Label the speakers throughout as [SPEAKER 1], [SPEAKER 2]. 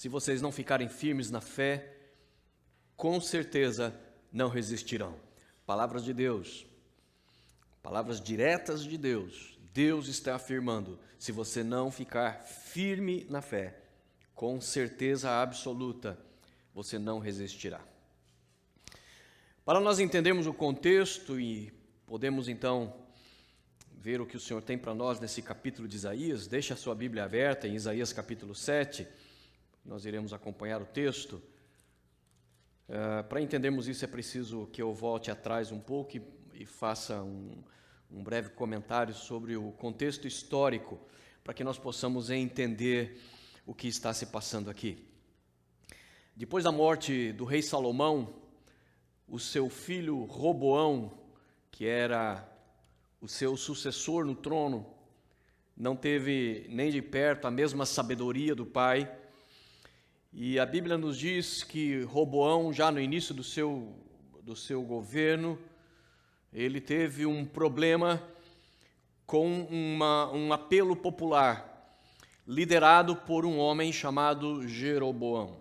[SPEAKER 1] se vocês não ficarem firmes na fé, com certeza não resistirão. Palavras de Deus, palavras diretas de Deus. Deus está afirmando: se você não ficar firme na fé, com certeza absoluta, você não resistirá. Para nós entendermos o contexto e podemos então ver o que o Senhor tem para nós nesse capítulo de Isaías, deixe a sua Bíblia aberta em Isaías capítulo 7, nós iremos acompanhar o texto. Para entendermos isso é preciso que eu volte atrás um pouco e faça um breve comentário sobre o contexto histórico, para que nós possamos entender o que está se passando aqui. Depois da morte do rei Salomão, o seu filho Roboão, que era o seu sucessor no trono, não teve nem de perto a mesma sabedoria do pai. E a Bíblia nos diz que Roboão, já no início do seu governo, ele teve um problema com um apelo popular, liderado por um homem chamado Jeroboão.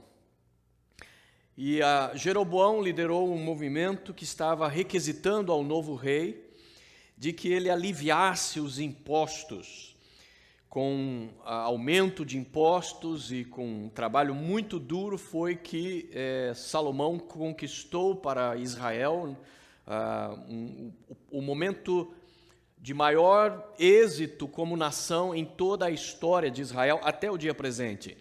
[SPEAKER 1] E Jeroboão liderou um movimento que estava requisitando ao novo rei de que ele aliviasse os impostos, com aumento de impostos e com um trabalho muito duro foi que Salomão conquistou para Israel o momento de maior êxito como nação em toda a história de Israel até o dia presente.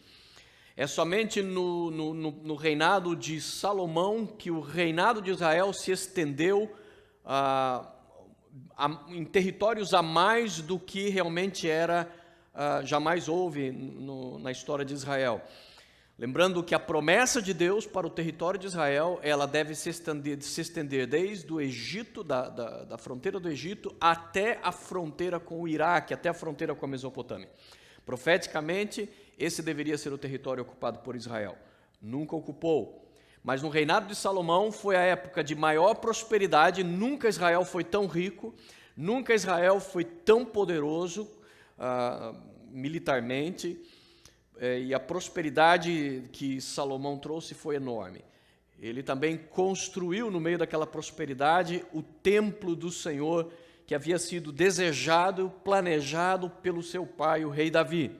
[SPEAKER 1] É somente no reinado de Salomão que o reinado de Israel se estendeu em territórios a mais do que realmente jamais houve na história de Israel. Lembrando que a promessa de Deus para o território de Israel, ela deve se estender desde o Egito, da fronteira do Egito, até a fronteira com o Iraque, até a fronteira com a Mesopotâmia. Profeticamente, esse deveria ser o território ocupado por Israel. Nunca ocupou. Mas no reinado de Salomão foi a época de maior prosperidade, nunca Israel foi tão rico, nunca Israel foi tão poderoso militarmente, e a prosperidade que Salomão trouxe foi enorme. Ele também construiu no meio daquela prosperidade o templo do Senhor, que havia sido desejado, planejado pelo seu pai, o rei Davi.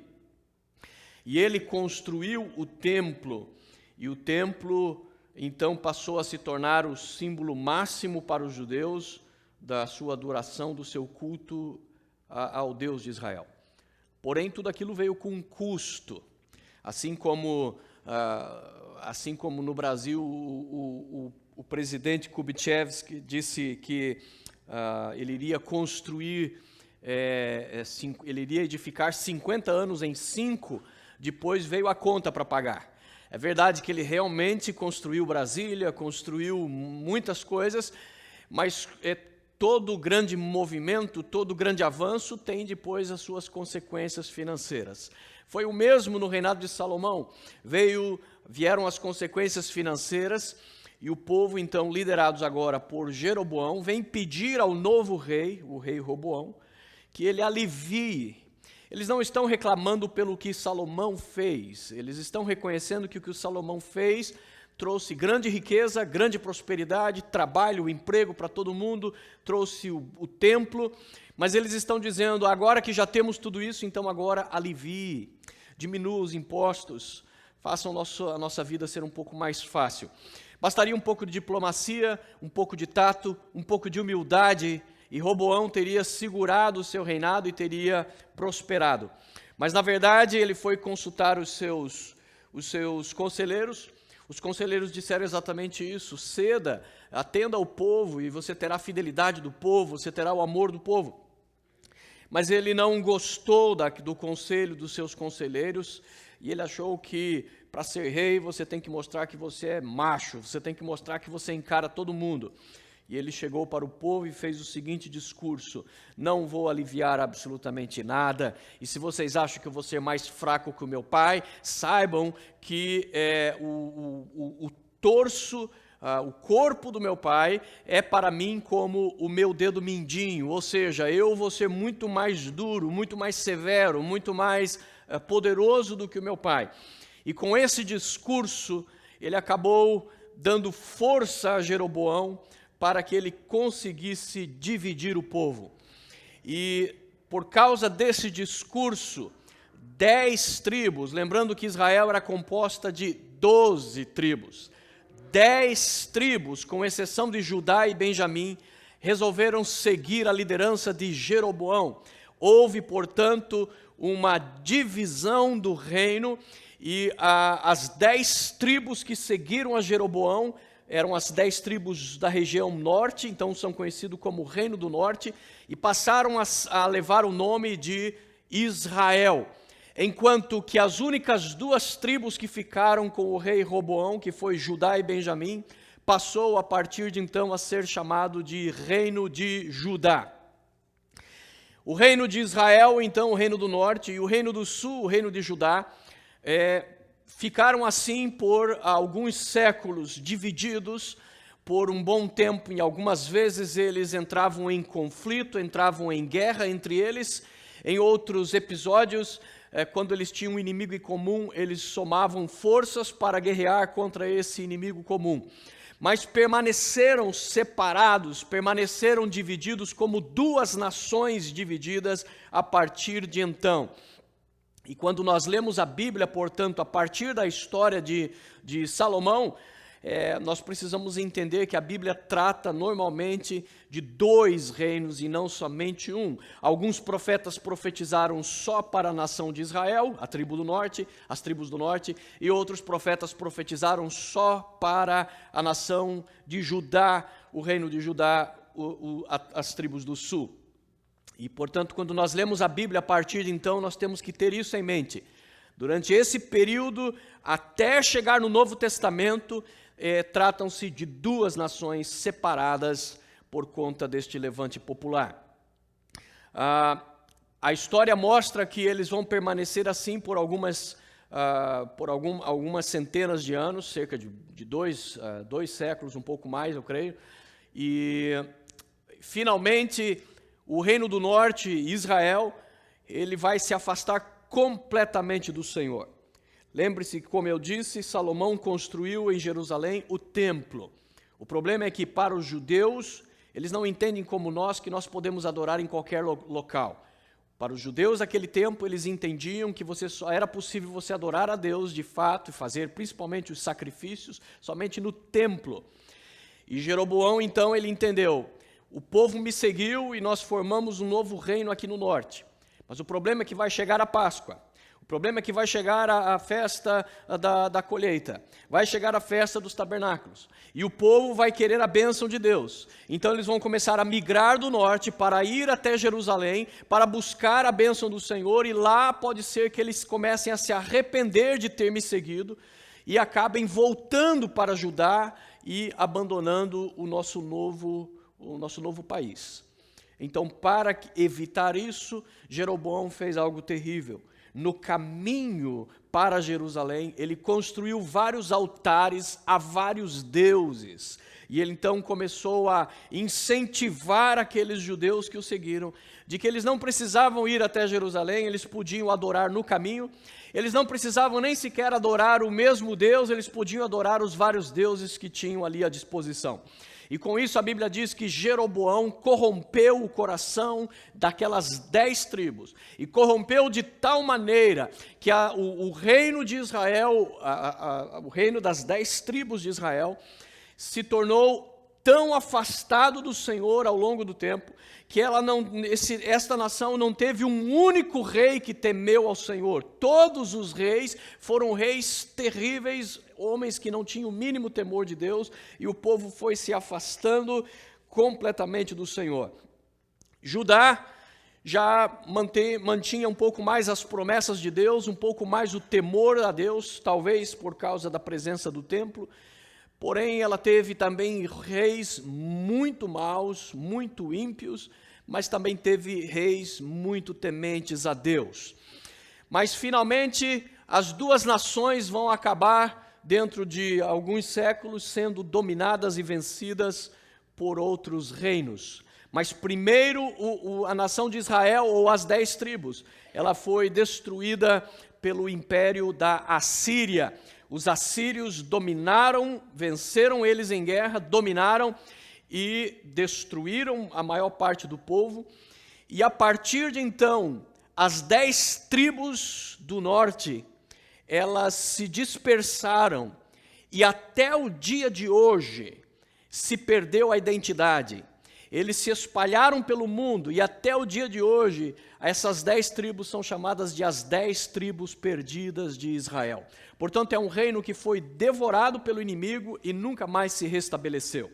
[SPEAKER 1] E ele construiu o templo, e o templo então passou a se tornar o símbolo máximo para os judeus da sua adoração, do seu culto ao Deus de Israel. Porém, tudo aquilo veio com um custo. Assim como no Brasil, o presidente Kubitschek disse que ele iria construir, ele iria edificar 50 anos em 5, depois veio a conta para pagar. É verdade que ele realmente construiu Brasília, construiu muitas coisas, mas todo grande movimento, todo grande avanço tem depois as suas consequências financeiras. Foi o mesmo no reinado de Salomão. Vieram as consequências financeiras e o povo, então, liderados agora por Jeroboão, vem pedir ao novo rei, o rei Roboão, que ele alivie. Eles não estão reclamando pelo que Salomão fez, eles estão reconhecendo que o que o Salomão fez trouxe grande riqueza, grande prosperidade, trabalho, emprego para todo mundo, trouxe o templo, mas eles estão dizendo, agora que já temos tudo isso, então agora alivie, diminua os impostos, façam a nossa vida ser um pouco mais fácil. Bastaria um pouco de diplomacia, um pouco de tato, um pouco de humildade, e Roboão teria segurado o seu reinado e teria prosperado. Mas, na verdade, ele foi consultar os seus conselheiros. Os conselheiros disseram exatamente isso: ceda, atenda ao povo e você terá a fidelidade do povo, você terá o amor do povo. Mas ele não gostou do conselho dos seus conselheiros e ele achou que para ser rei você tem que mostrar que você é macho, você tem que mostrar que você encara todo mundo. E ele chegou para o povo e fez o seguinte discurso: não vou aliviar absolutamente nada, e se vocês acham que eu vou ser mais fraco que o meu pai, saibam que o torso, o corpo do meu pai é para mim como o meu dedo mindinho, ou seja, eu vou ser muito mais duro, muito mais severo, muito mais poderoso do que o meu pai. E com esse discurso, ele acabou dando força a Jeroboão para que ele conseguisse dividir o povo. E por causa desse discurso, 10 tribos, lembrando que Israel era composta de 12 tribos, 10 tribos, com exceção de Judá e Benjamim, resolveram seguir a liderança de Jeroboão. Houve, portanto, uma divisão do reino, e as 10 tribos que seguiram a Jeroboão eram as 10 tribos da região norte, então são conhecidos como Reino do Norte, e passaram a levar o nome de Israel. Enquanto que as únicas 2 tribos que ficaram com o rei Roboão, que foi Judá e Benjamim, passou a partir de então a ser chamado de Reino de Judá. O reino de Israel, então o reino do norte, e o reino do sul, o reino de Judá, ficaram assim por alguns séculos divididos por um bom tempo. Em algumas vezes eles entravam em conflito, entravam em guerra entre eles. Em outros episódios, quando eles tinham um inimigo em comum, eles somavam forças para guerrear contra esse inimigo comum. Mas permaneceram separados, permaneceram divididos como 2 nações divididas a partir de então. E quando nós lemos a Bíblia, portanto, a partir da história de Salomão, nós precisamos entender que a Bíblia trata normalmente de 2 reinos e não somente um. Alguns profetas profetizaram só para a nação de Israel, a tribo do norte, as tribos do norte, e outros profetas profetizaram só para a nação de Judá, o reino de Judá, as tribos do sul. E, portanto, quando nós lemos a Bíblia a partir de então, nós temos que ter isso em mente. Durante esse período, até chegar no Novo Testamento, tratam-se de 2 nações separadas por conta deste levante popular. A história mostra que eles vão permanecer assim por algumas centenas de anos, cerca de 2 séculos, um pouco mais, eu creio. E, finalmente, o reino do norte, Israel, ele vai se afastar completamente do Senhor. Lembre-se que, como eu disse, Salomão construiu em Jerusalém o templo. O problema é que, para os judeus, eles não entendem como nós que nós podemos adorar em qualquer local. Para os judeus daquele tempo, eles entendiam que só era possível você adorar a Deus de fato e fazer principalmente os sacrifícios somente no templo. E Jeroboão, então, ele entendeu: o povo me seguiu e nós formamos um novo reino aqui no norte. Mas o problema é que vai chegar a Páscoa. O problema é que vai chegar a festa da colheita. Vai chegar a festa dos tabernáculos. E o povo vai querer a bênção de Deus. Então eles vão começar a migrar do norte para ir até Jerusalém, para buscar a bênção do Senhor. E lá pode ser que eles comecem a se arrepender de ter me seguido e acabem voltando para Judá e abandonando o nosso novo país. Então, para evitar isso, Jeroboão fez algo terrível. No caminho para Jerusalém, ele construiu vários altares a vários deuses. E ele então começou a incentivar aqueles judeus que o seguiram, de que eles não precisavam ir até Jerusalém, eles podiam adorar no caminho. Eles não precisavam nem sequer adorar o mesmo Deus, eles podiam adorar os vários deuses que tinham ali à disposição. E com isso a Bíblia diz que Jeroboão corrompeu o coração daquelas 10 tribos. E corrompeu de tal maneira que o reino de Israel, o reino das 10 tribos de Israel, se tornou tão afastado do Senhor ao longo do tempo, que esta nação não teve um único rei que temeu ao Senhor. Todos os reis foram reis terríveis, homens que não tinham o mínimo temor de Deus, e o povo foi se afastando completamente do Senhor. Judá já mantinha um pouco mais as promessas de Deus, um pouco mais o temor a Deus, talvez por causa da presença do templo. Porém, ela teve também reis muito maus, muito ímpios, mas também teve reis muito tementes a Deus. Mas, finalmente, as 2 nações vão acabar, dentro de alguns séculos, sendo dominadas e vencidas por outros reinos. Mas, primeiro, a nação de Israel, ou as 10 tribos, ela foi destruída pelo império da Assíria. Os assírios dominaram, venceram eles em guerra, dominaram e destruíram a maior parte do povo. E a partir de então, as 10 tribos do norte, elas se dispersaram e até o dia de hoje se perdeu a identidade. Eles se espalharam pelo mundo e até o dia de hoje, essas 10 tribos são chamadas de as 10 tribos perdidas de Israel. Portanto, é um reino que foi devorado pelo inimigo e nunca mais se restabeleceu.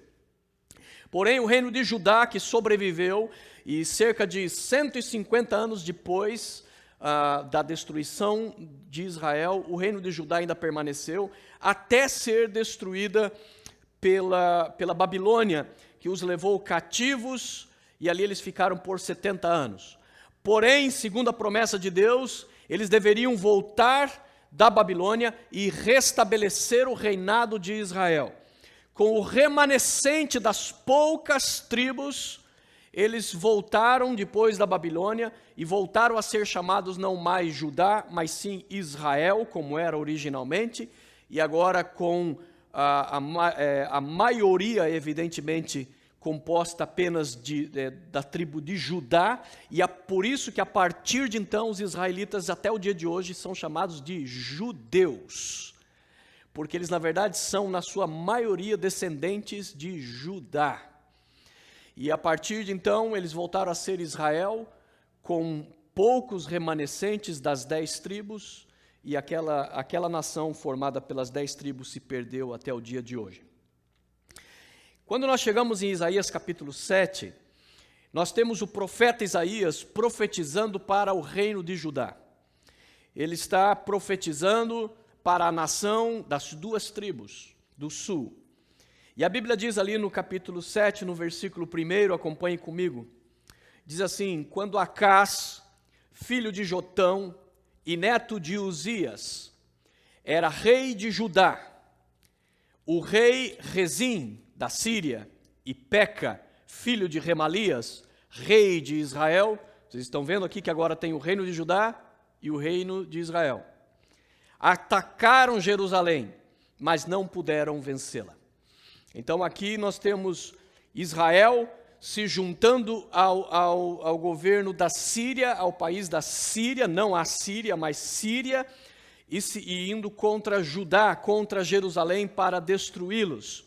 [SPEAKER 1] Porém, o reino de Judá, que sobreviveu, e cerca de 150 anos depois da destruição de Israel, o reino de Judá ainda permaneceu, até ser destruída pela Babilônia, que os levou cativos, e ali eles ficaram por 70 anos. Porém, segundo a promessa de Deus, eles deveriam voltar da Babilônia e restabelecer o reinado de Israel. Com o remanescente das poucas tribos, eles voltaram depois da Babilônia e voltaram a ser chamados não mais Judá, mas sim Israel, como era originalmente, e agora com a maioria, evidentemente, composta apenas da tribo de Judá, e é por isso que a partir de então os israelitas até o dia de hoje são chamados de judeus, porque eles na verdade são na sua maioria descendentes de Judá. E a partir de então eles voltaram a ser Israel, com poucos remanescentes das 10 tribos, e aquela nação formada pelas 10 tribos se perdeu até o dia de hoje. Quando nós chegamos em Isaías capítulo 7, nós temos o profeta Isaías profetizando para o reino de Judá. Ele está profetizando para a nação das 2 tribos do sul. E a Bíblia diz ali no capítulo 7, no versículo 1, acompanhe comigo, diz assim: quando Acás, filho de Jotão e neto de Uzias, era rei de Judá, o rei Rezim, da Síria, e Peca, filho de Remalias, rei de Israel, vocês estão vendo aqui que agora tem o reino de Judá e o reino de Israel, atacaram Jerusalém, mas não puderam vencê-la. Então aqui nós temos Israel se juntando ao governo da Síria, ao país da Síria, não a Síria, mas Síria, e indo contra Judá, contra Jerusalém, para destruí-los.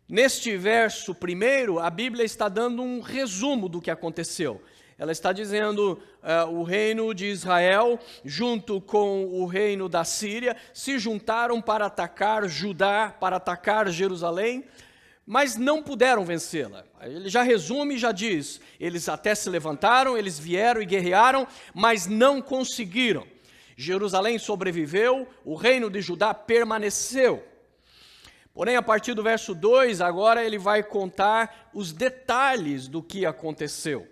[SPEAKER 1] Neste verso primeiro, a Bíblia está dando um resumo do que aconteceu. Ela está dizendo o reino de Israel, junto com o reino da Síria, se juntaram para atacar Judá, para atacar Jerusalém, mas não puderam vencê-la. Ele já resume e já diz, eles até se levantaram, eles vieram e guerrearam, mas não conseguiram. Jerusalém sobreviveu, o reino de Judá permaneceu. Porém, a partir do verso 2, agora ele vai contar os detalhes do que aconteceu.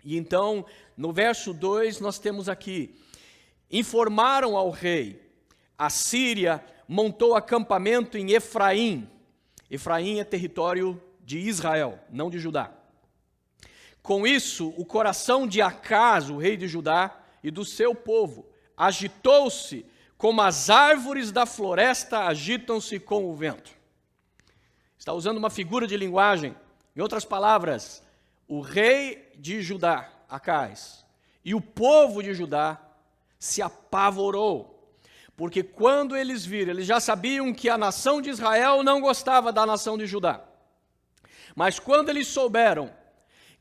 [SPEAKER 1] E então, no verso 2, nós temos aqui: informaram ao rei, a Síria montou acampamento em Efraim. Efraim é território de Israel, não de Judá. Com isso, o coração de Acás, o rei de Judá, e do seu povo, agitou-se como as árvores da floresta agitam-se com o vento. Está usando uma figura de linguagem. Em outras palavras, o rei de Judá, Acás, e o povo de Judá se apavorou, porque quando eles viram, eles já sabiam que a nação de Israel não gostava da nação de Judá, mas quando eles souberam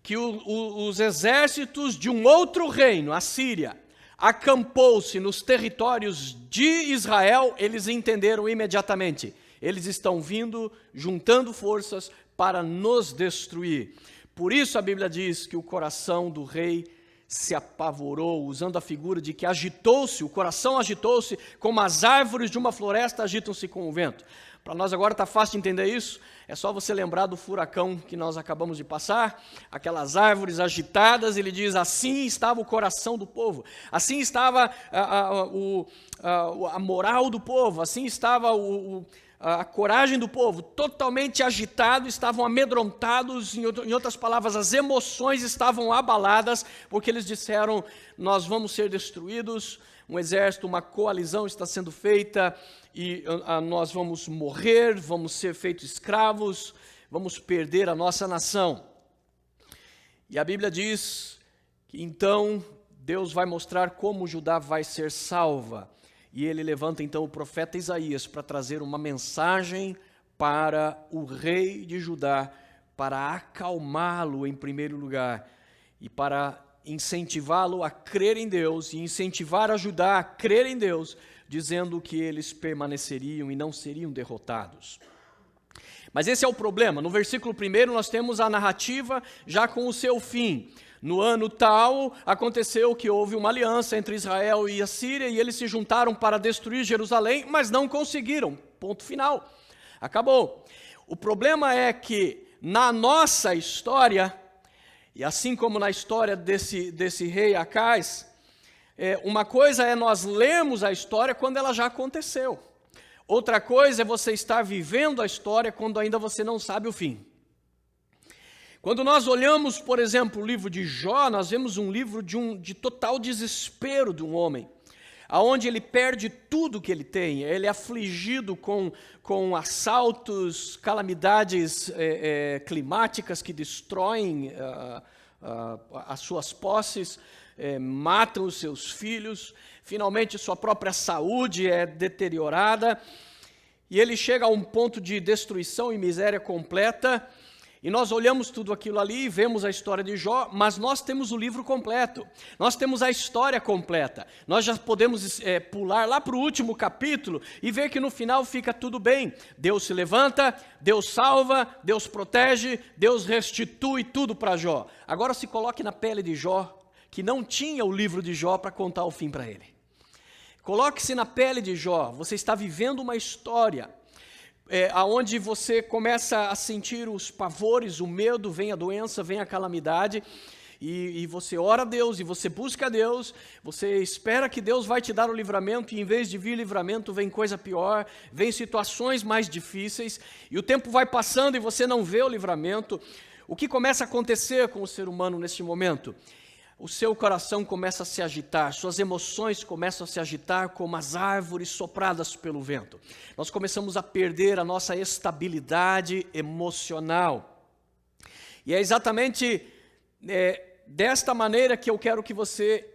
[SPEAKER 1] que os exércitos de um outro reino, a Síria, acampou-se nos territórios de Israel, eles entenderam imediatamente: eles estão vindo, juntando forças para nos destruir. Por isso a Bíblia diz que o coração do rei se apavorou, usando a figura de que agitou-se, o coração agitou-se, como as árvores de uma floresta agitam-se com o vento. Para nós agora está fácil de entender isso, é só você lembrar do furacão que nós acabamos de passar, aquelas árvores agitadas. Ele diz: assim estava o coração do povo, assim estava a moral do povo, assim estava a coragem do povo, totalmente agitados, estavam amedrontados, em outras palavras, as emoções estavam abaladas, porque eles disseram, nós vamos ser destruídos, um exército, uma coalizão está sendo feita, e nós vamos morrer, vamos ser feitos escravos, vamos perder a nossa nação. E a Bíblia diz que então Deus vai mostrar como Judá vai ser salva. E ele levanta então o profeta Isaías para trazer uma mensagem para o rei de Judá, para acalmá-lo em primeiro lugar, e para incentivá-lo a crer em Deus, e incentivar a Judá a crer em Deus, dizendo que eles permaneceriam e não seriam derrotados. Mas esse é o problema. No versículo 1 nós temos a narrativa já com o seu fim. No ano tal, aconteceu que houve uma aliança entre Israel e a Síria, e eles se juntaram para destruir Jerusalém, mas não conseguiram. Ponto final. Acabou. O problema é que na nossa história, e assim como na história desse rei Acais, uma coisa é nós lermos a história quando ela já aconteceu. Outra coisa é você estar vivendo a história quando ainda você não sabe o fim. Quando nós olhamos, por exemplo, o livro de Jó, nós vemos um livro de total desespero de um homem, aonde ele perde tudo que ele tem, ele é afligido com assaltos, calamidades climáticas que destroem as suas posses, matam os seus filhos, finalmente sua própria saúde é deteriorada, e ele chega a um ponto de destruição e miséria completa. E nós olhamos tudo aquilo ali e vemos a história de Jó, mas nós temos o livro completo, nós temos a história completa. Nós já podemos pular lá para o último capítulo e ver que no final fica tudo bem. Deus se levanta, Deus salva, Deus protege, Deus restitui tudo para Jó. Agora se coloque na pele de Jó, que não tinha o livro de Jó para contar o fim para ele. Coloque-se na pele de Jó, você está vivendo uma história aonde você começa a sentir os pavores, o medo, vem a doença, vem a calamidade, e você ora a Deus, e você busca a Deus, você espera que Deus vai te dar o livramento, e em vez de vir livramento, vem coisa pior, vem situações mais difíceis, e o tempo vai passando e você não vê o livramento. O que começa a acontecer com o ser humano neste momento? O seu coração começa a se agitar, suas emoções começam a se agitar como as árvores sopradas pelo vento. Nós começamos a perder a nossa estabilidade emocional. E é exatamente desta maneira que eu quero que você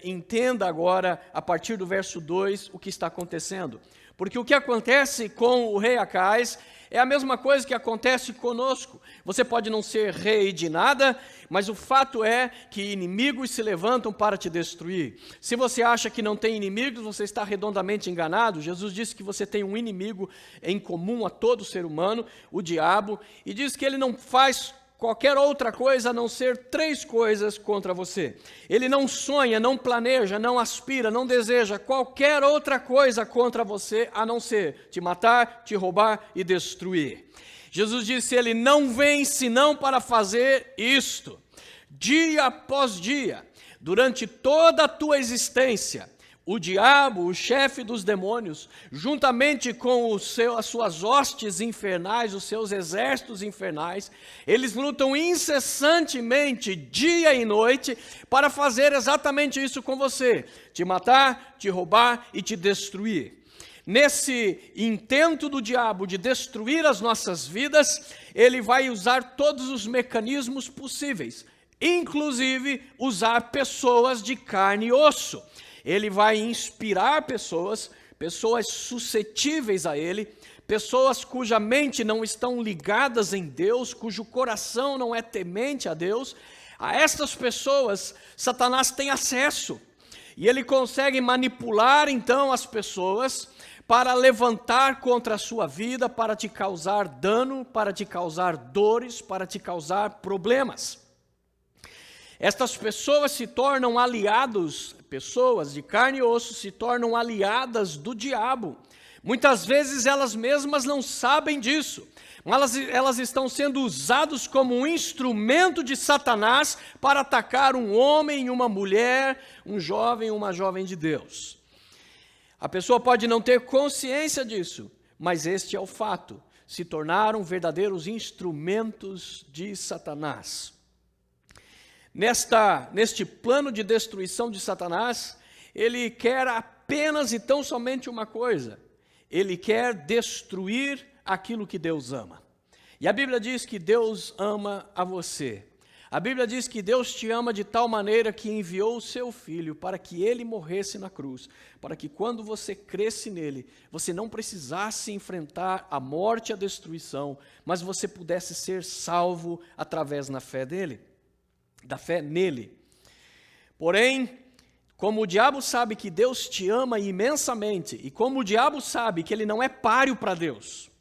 [SPEAKER 1] entenda agora, a partir do verso 2, o que está acontecendo. Porque o que acontece com o rei Acais é a mesma coisa que acontece conosco. Você pode não ser rei de nada, mas o fato é que inimigos se levantam para te destruir. Se você acha que não tem inimigos, você está redondamente enganado. Jesus disse que você tem um inimigo em comum a todo ser humano, o diabo, e diz que ele não faz qualquer outra coisa a não ser 3 coisas contra você. Ele não sonha, não planeja, não aspira, não deseja qualquer outra coisa contra você a não ser te matar, te roubar e destruir. Jesus disse, ele não vem senão para fazer isto, dia após dia, durante toda a tua existência. O diabo, o chefe dos demônios, juntamente com as suas hostes infernais, os seus exércitos infernais, eles lutam incessantemente, dia e noite, para fazer exatamente isso com você, te matar, te roubar e te destruir. Nesse intento do diabo de destruir as nossas vidas, ele vai usar todos os mecanismos possíveis, inclusive usar pessoas de carne e osso. Ele vai inspirar pessoas suscetíveis a ele, pessoas cuja mente não estão ligadas em Deus, cujo coração não é temente a Deus. A estas pessoas, Satanás tem acesso, e ele consegue manipular então as pessoas para levantar contra a sua vida, para te causar dano, para te causar dores, para te causar problemas. Estas pessoas se tornam aliados, pessoas de carne e osso se tornam aliadas do diabo. Muitas vezes elas mesmas não sabem disso, mas elas estão sendo usadas como um instrumento de Satanás para atacar um homem, uma mulher, um jovem, uma jovem de Deus. A pessoa pode não ter consciência disso, mas este é o fato: se tornaram verdadeiros instrumentos de Satanás. Neste plano de destruição de Satanás, ele quer apenas e tão somente uma coisa: ele quer destruir aquilo que Deus ama. E a Bíblia diz que Deus ama a você. A Bíblia diz que Deus te ama de tal maneira que enviou o seu Filho para que ele morresse na cruz, para que quando você cresce nele, você não precisasse enfrentar a morte e a destruição, mas você pudesse ser salvo através da fé nele. Porém, como o diabo sabe que Deus te ama imensamente, e como o diabo sabe que ele não é páreo para Deus,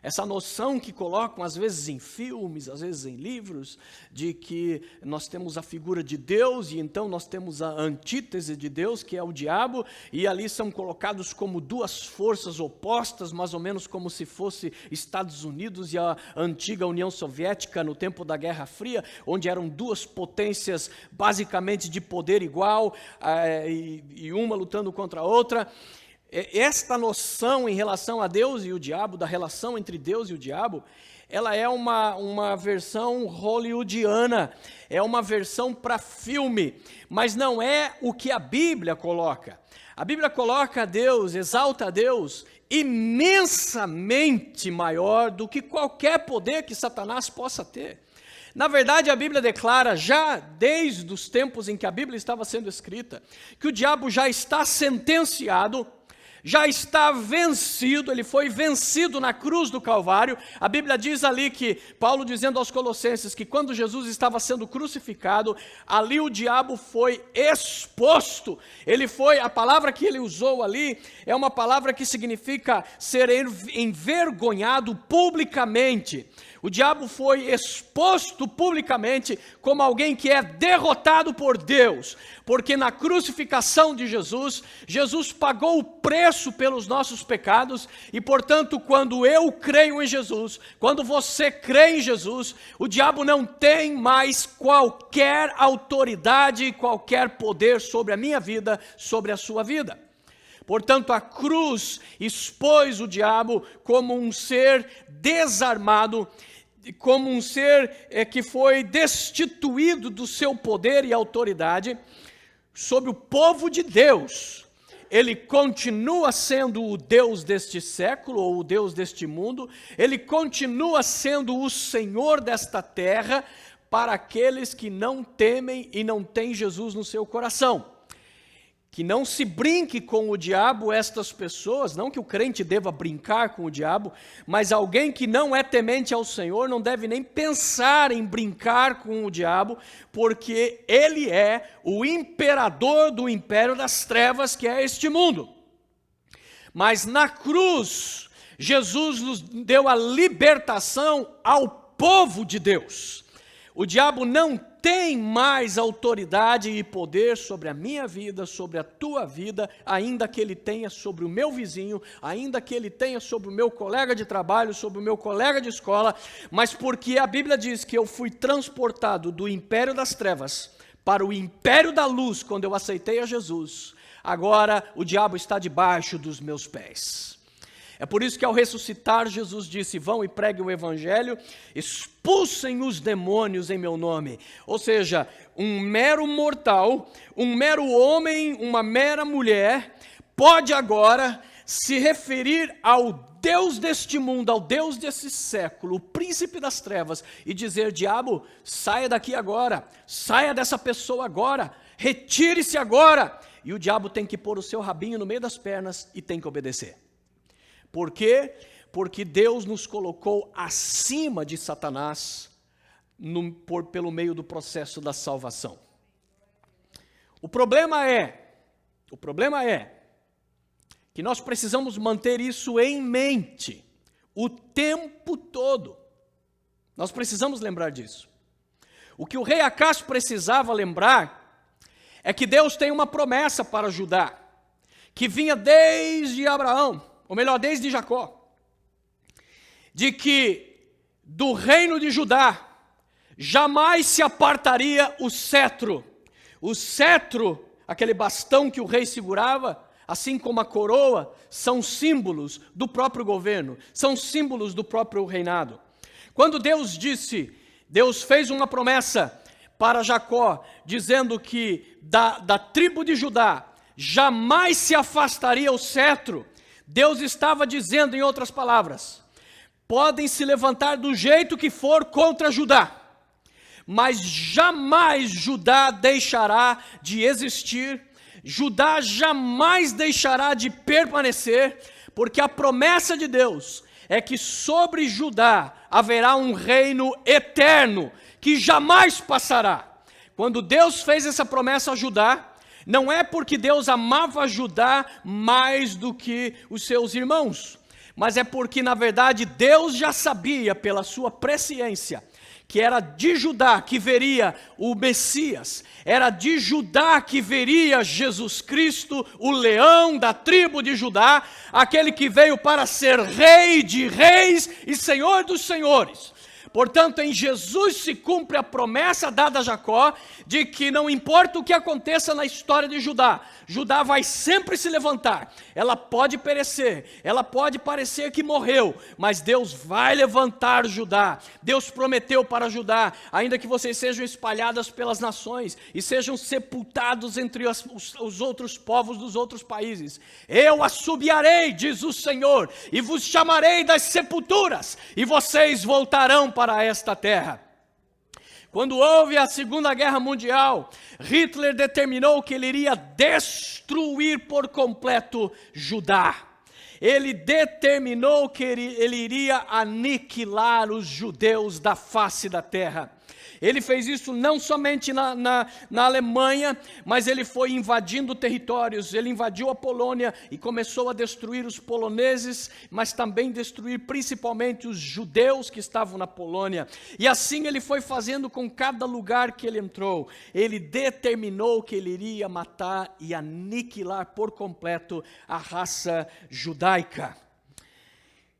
[SPEAKER 1] essa noção que colocam às vezes em filmes, às vezes em livros, de que nós temos a figura de Deus e então nós temos a antítese de Deus, que é o diabo, e ali são colocados como duas forças opostas, mais ou menos como se fosse Estados Unidos e a antiga União Soviética no tempo da Guerra Fria, onde eram duas potências basicamente de poder igual, e uma lutando contra a outra. Esta noção em relação a Deus e o diabo, da relação entre Deus e o diabo, ela é uma versão hollywoodiana, é uma versão para filme, mas não é o que a Bíblia coloca. A Bíblia coloca a Deus, exalta a Deus, imensamente maior do que qualquer poder que Satanás possa ter. Na verdade, a Bíblia declara, já desde os tempos em que a Bíblia estava sendo escrita, que o diabo já está sentenciado, já está vencido, ele foi vencido na cruz do Calvário. A Bíblia diz ali que, Paulo dizendo aos Colossenses, que quando Jesus estava sendo crucificado, ali o diabo foi exposto. A palavra que ele usou ali, é uma palavra que significa ser envergonhado publicamente. O diabo foi exposto publicamente como alguém que é derrotado por Deus, porque na crucificação de Jesus, Jesus pagou o preço pelos nossos pecados e, portanto, quando eu creio em Jesus, quando você crê em Jesus, o diabo não tem mais qualquer autoridade, qualquer poder sobre a minha vida, sobre a sua vida. Portanto, a cruz expôs o diabo como um ser desarmado, como um ser que foi destituído do seu poder e autoridade sobre o povo de Deus. Ele continua sendo o Deus deste século, ou o Deus deste mundo, ele continua sendo o Senhor desta terra para aqueles que não temem e não têm Jesus no seu coração. Que não se brinque com o diabo estas pessoas, não que o crente deva brincar com o diabo, mas alguém que não é temente ao Senhor não deve nem pensar em brincar com o diabo, porque ele é o imperador do império das trevas, que é este mundo. Mas na cruz, Jesus nos deu a libertação ao povo de Deus. O diabo não tem mais autoridade e poder sobre a minha vida, sobre a tua vida, ainda que ele tenha sobre o meu vizinho, ainda que ele tenha sobre o meu colega de trabalho, sobre o meu colega de escola, mas porque a Bíblia diz que eu fui transportado do império das trevas para o império da luz quando eu aceitei a Jesus, agora o diabo está debaixo dos meus pés. É por isso que ao ressuscitar, Jesus disse, vão e preguem o evangelho, expulsem os demônios em meu nome. Ou seja, um mero mortal, um mero homem, uma mera mulher, pode agora se referir ao Deus deste mundo, ao Deus desse século, o príncipe das trevas, e dizer, diabo, saia daqui agora, saia dessa pessoa agora, retire-se agora. E o diabo tem que pôr o seu rabinho no meio das pernas e tem que obedecer. Por quê? Porque Deus nos colocou acima de Satanás pelo meio do processo da salvação. O problema é que nós precisamos manter isso em mente o tempo todo. Nós precisamos lembrar disso. O que o rei Acás precisava lembrar é que Deus tem uma promessa para Judá, que vinha desde Abraão, ou melhor, desde Jacó, de que do reino de Judá jamais se apartaria o cetro, aquele bastão que o rei segurava, assim como a coroa, são símbolos do próprio governo, são símbolos do próprio reinado. Quando Deus fez uma promessa para Jacó, dizendo que da tribo de Judá jamais se afastaria o cetro, Deus estava dizendo, em outras palavras, podem se levantar do jeito que for contra Judá, mas jamais Judá deixará de existir, Judá jamais deixará de permanecer, porque a promessa de Deus é que sobre Judá haverá um reino eterno, que jamais passará. Quando Deus fez essa promessa a Judá, não é porque Deus amava Judá mais do que os seus irmãos, mas é porque, na verdade, Deus já sabia, pela sua presciência, que era de Judá que veria o Messias, era de Judá que veria Jesus Cristo, o leão da tribo de Judá, aquele que veio para ser rei de reis e senhor dos senhores. Portanto, em Jesus se cumpre a promessa dada a Jacó, de que não importa o que aconteça na história de Judá, Judá vai sempre se levantar. Ela pode perecer, ela pode parecer que morreu, mas Deus vai levantar Judá. Deus prometeu para Judá, ainda que vocês sejam espalhadas pelas nações e sejam sepultados entre os outros povos dos outros países, eu assobiarei, diz o Senhor, e vos chamarei das sepulturas, e vocês voltarão para esta terra. Quando houve a Segunda Guerra Mundial, Hitler determinou que ele iria destruir por completo Judá. Ele determinou que ele iria aniquilar os judeus da face da terra. Ele fez isso não somente na Alemanha, mas ele foi invadindo territórios. Ele invadiu a Polônia e começou a destruir os poloneses, mas também destruir principalmente os judeus que estavam na Polônia. E assim ele foi fazendo com cada lugar que ele entrou. Ele determinou que ele iria matar e aniquilar por completo a raça judaica.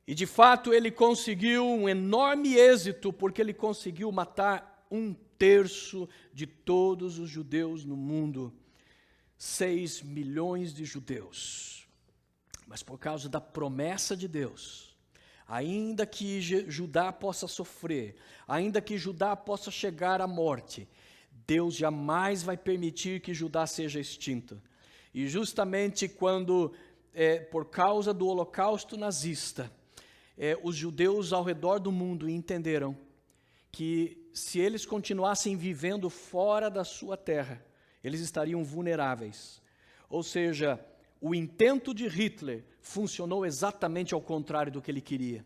[SPEAKER 1] E de fato ele conseguiu um enorme êxito, porque ele conseguiu matar 1/3 de todos os judeus no mundo, 6 milhões de judeus. Mas por causa da promessa de Deus, ainda que Judá possa sofrer, ainda que Judá possa chegar à morte, Deus jamais vai permitir que Judá seja extinta. E justamente quando, por causa do holocausto nazista, os judeus ao redor do mundo entenderam que se eles continuassem vivendo fora da sua terra, eles estariam vulneráveis. Ou seja, o intento de Hitler funcionou exatamente ao contrário do que ele queria.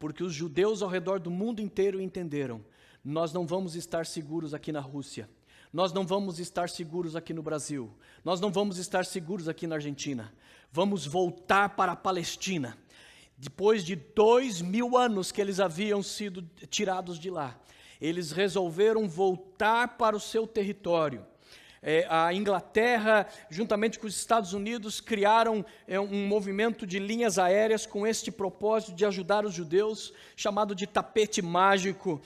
[SPEAKER 1] Porque os judeus ao redor do mundo inteiro entenderam: nós não vamos estar seguros aqui na Rússia, nós não vamos estar seguros aqui no Brasil, nós não vamos estar seguros aqui na Argentina, vamos voltar para a Palestina. Depois de 2000 anos que eles haviam sido tirados de lá, eles resolveram voltar para o seu território. A Inglaterra, juntamente com os Estados Unidos, criaram um movimento de linhas aéreas com este propósito de ajudar os judeus, chamado de tapete mágico,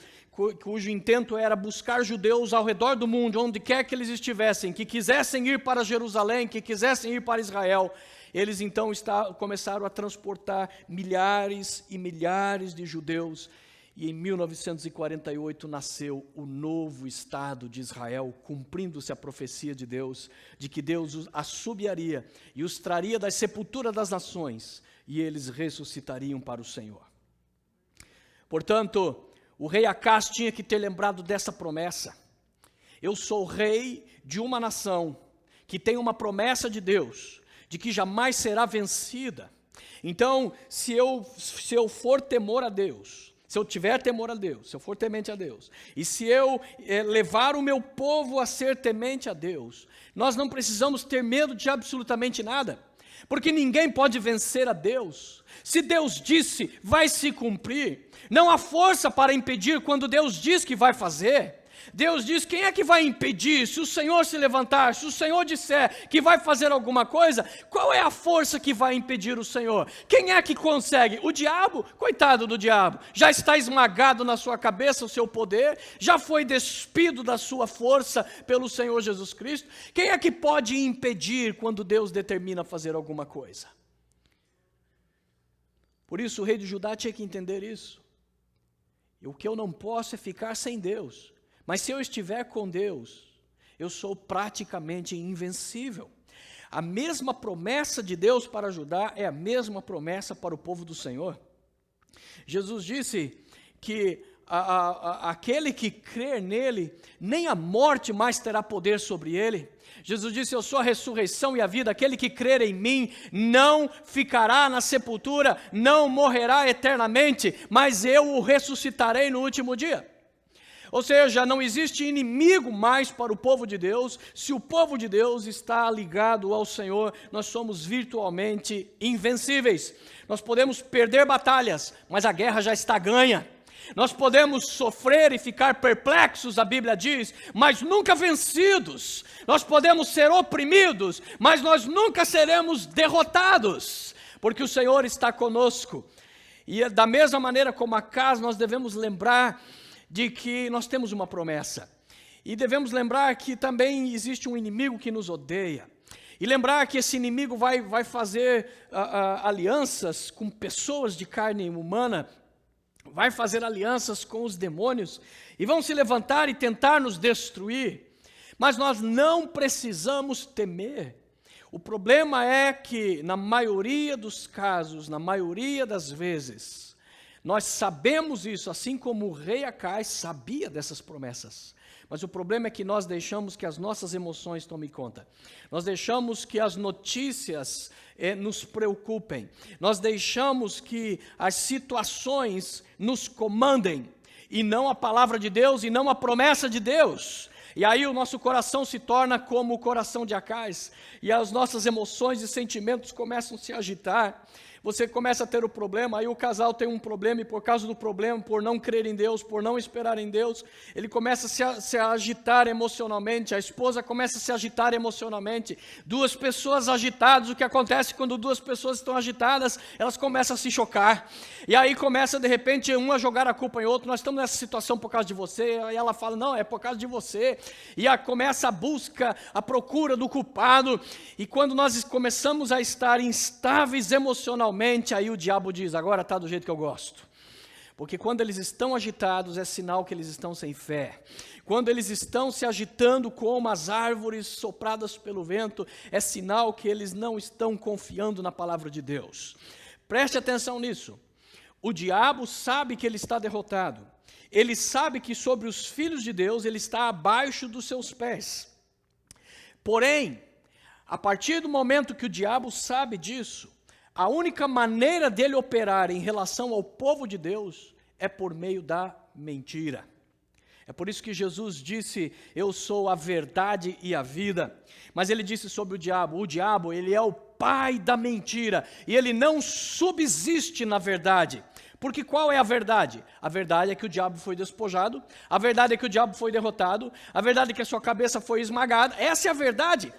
[SPEAKER 1] cujo intento era buscar judeus ao redor do mundo, onde quer que eles estivessem, que quisessem ir para Jerusalém, que quisessem ir para Israel. Eles então começaram a transportar milhares e milhares de judeus. E em 1948 nasceu o novo Estado de Israel, cumprindo-se a profecia de Deus, de que Deus os assobiaria e os traria das sepulturas das nações, e eles ressuscitariam para o Senhor. Portanto, o rei Acás tinha que ter lembrado dessa promessa. Eu sou rei de uma nação que tem uma promessa de Deus, de que jamais será vencida. Então, se eu for temor a Deus, se eu tiver temor a Deus, se eu for temente a Deus, e se eu levar o meu povo a ser temente a Deus, nós não precisamos ter medo de absolutamente nada, porque ninguém pode vencer a Deus. Se Deus disse, vai se cumprir. Não há força para impedir quando Deus diz que vai fazer. Deus diz: quem é que vai impedir? Se o Senhor se levantar, se o Senhor disser que vai fazer alguma coisa, qual é a força que vai impedir o Senhor? Quem é que consegue? O diabo? Coitado do diabo, já está esmagado na sua cabeça o seu poder, já foi despido da sua força pelo Senhor Jesus Cristo. Quem é que pode impedir quando Deus determina fazer alguma coisa? Por isso o rei de Judá tinha que entender isso. E o que eu não posso é ficar sem Deus. Mas se eu estiver com Deus, eu sou praticamente invencível. A mesma promessa de Deus para Judá é a mesma promessa para o povo do Senhor. Jesus disse que aquele que crer nele, nem a morte mais terá poder sobre ele. Jesus disse: eu sou a ressurreição e a vida, aquele que crer em mim não ficará na sepultura, não morrerá eternamente, mas eu o ressuscitarei no último dia. Ou seja, não existe inimigo mais para o povo de Deus. Se o povo de Deus está ligado ao Senhor, nós somos virtualmente invencíveis. Nós podemos perder batalhas, mas a guerra já está ganha. Nós podemos sofrer e ficar perplexos, a Bíblia diz, mas nunca vencidos. Nós podemos ser oprimidos, mas nós nunca seremos derrotados, porque o Senhor está conosco. E da mesma maneira como Acaz, nós devemos lembrar de que nós temos uma promessa. E devemos lembrar que também existe um inimigo que nos odeia. E lembrar que esse inimigo vai fazer alianças com pessoas de carne humana, vai fazer alianças com os demônios, e vão se levantar e tentar nos destruir. Mas nós não precisamos temer. O problema é que, na maioria dos casos, na maioria das vezes, nós sabemos isso, assim como o rei Acaz sabia dessas promessas. Mas o problema é que nós deixamos que as nossas emoções tomem conta. Nós deixamos que as notícias nos preocupem. Nós deixamos que as situações nos comandem, e não a palavra de Deus, e não a promessa de Deus. E aí o nosso coração se torna como o coração de Acaz, e as nossas emoções e sentimentos começam a se agitar. Você começa a ter o problema, aí o casal tem um problema, e por causa do problema, por não crer em Deus, por não esperar em Deus, ele começa a se agitar emocionalmente, a esposa começa a se agitar emocionalmente. Duas pessoas agitadas, o que acontece quando duas pessoas estão agitadas? Elas começam a se chocar, e aí começa de repente um a jogar a culpa em outro: nós estamos nessa situação por causa de você, e ela fala: não, é por causa de você, e aí começa a busca, a procura do culpado, e quando nós começamos a estar instáveis emocionalmente, aí o diabo diz: agora está do jeito que eu gosto. Porque quando eles estão agitados, é sinal que eles estão sem fé. Quando eles estão se agitando como as árvores sopradas pelo vento, é sinal que eles não estão confiando na palavra de Deus. Preste atenção nisso. O diabo sabe que ele está derrotado. Ele sabe que sobre os filhos de Deus ele está abaixo dos seus pés. Porém, a partir do momento que o diabo sabe disso, a única maneira dele operar em relação ao povo de Deus é por meio da mentira. É por isso que Jesus disse: eu sou a verdade e a vida. Mas ele disse sobre o diabo, ele é o pai da mentira, e ele não subsiste na verdade. Porque qual é a verdade? A verdade é que o diabo foi despojado, a verdade é que o diabo foi derrotado, a verdade é que a sua cabeça foi esmagada. Essa é a verdade.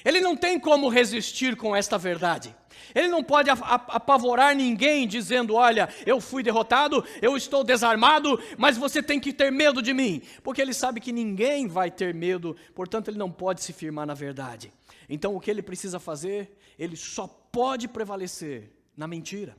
[SPEAKER 1] Ele não tem como resistir com esta verdade. Ele não pode apavorar ninguém dizendo: olha, eu fui derrotado, eu estou desarmado, mas você tem que ter medo de mim. Porque ele sabe que ninguém vai ter medo, portanto ele não pode se firmar na verdade. Então o que ele precisa fazer? Ele só pode prevalecer na mentira.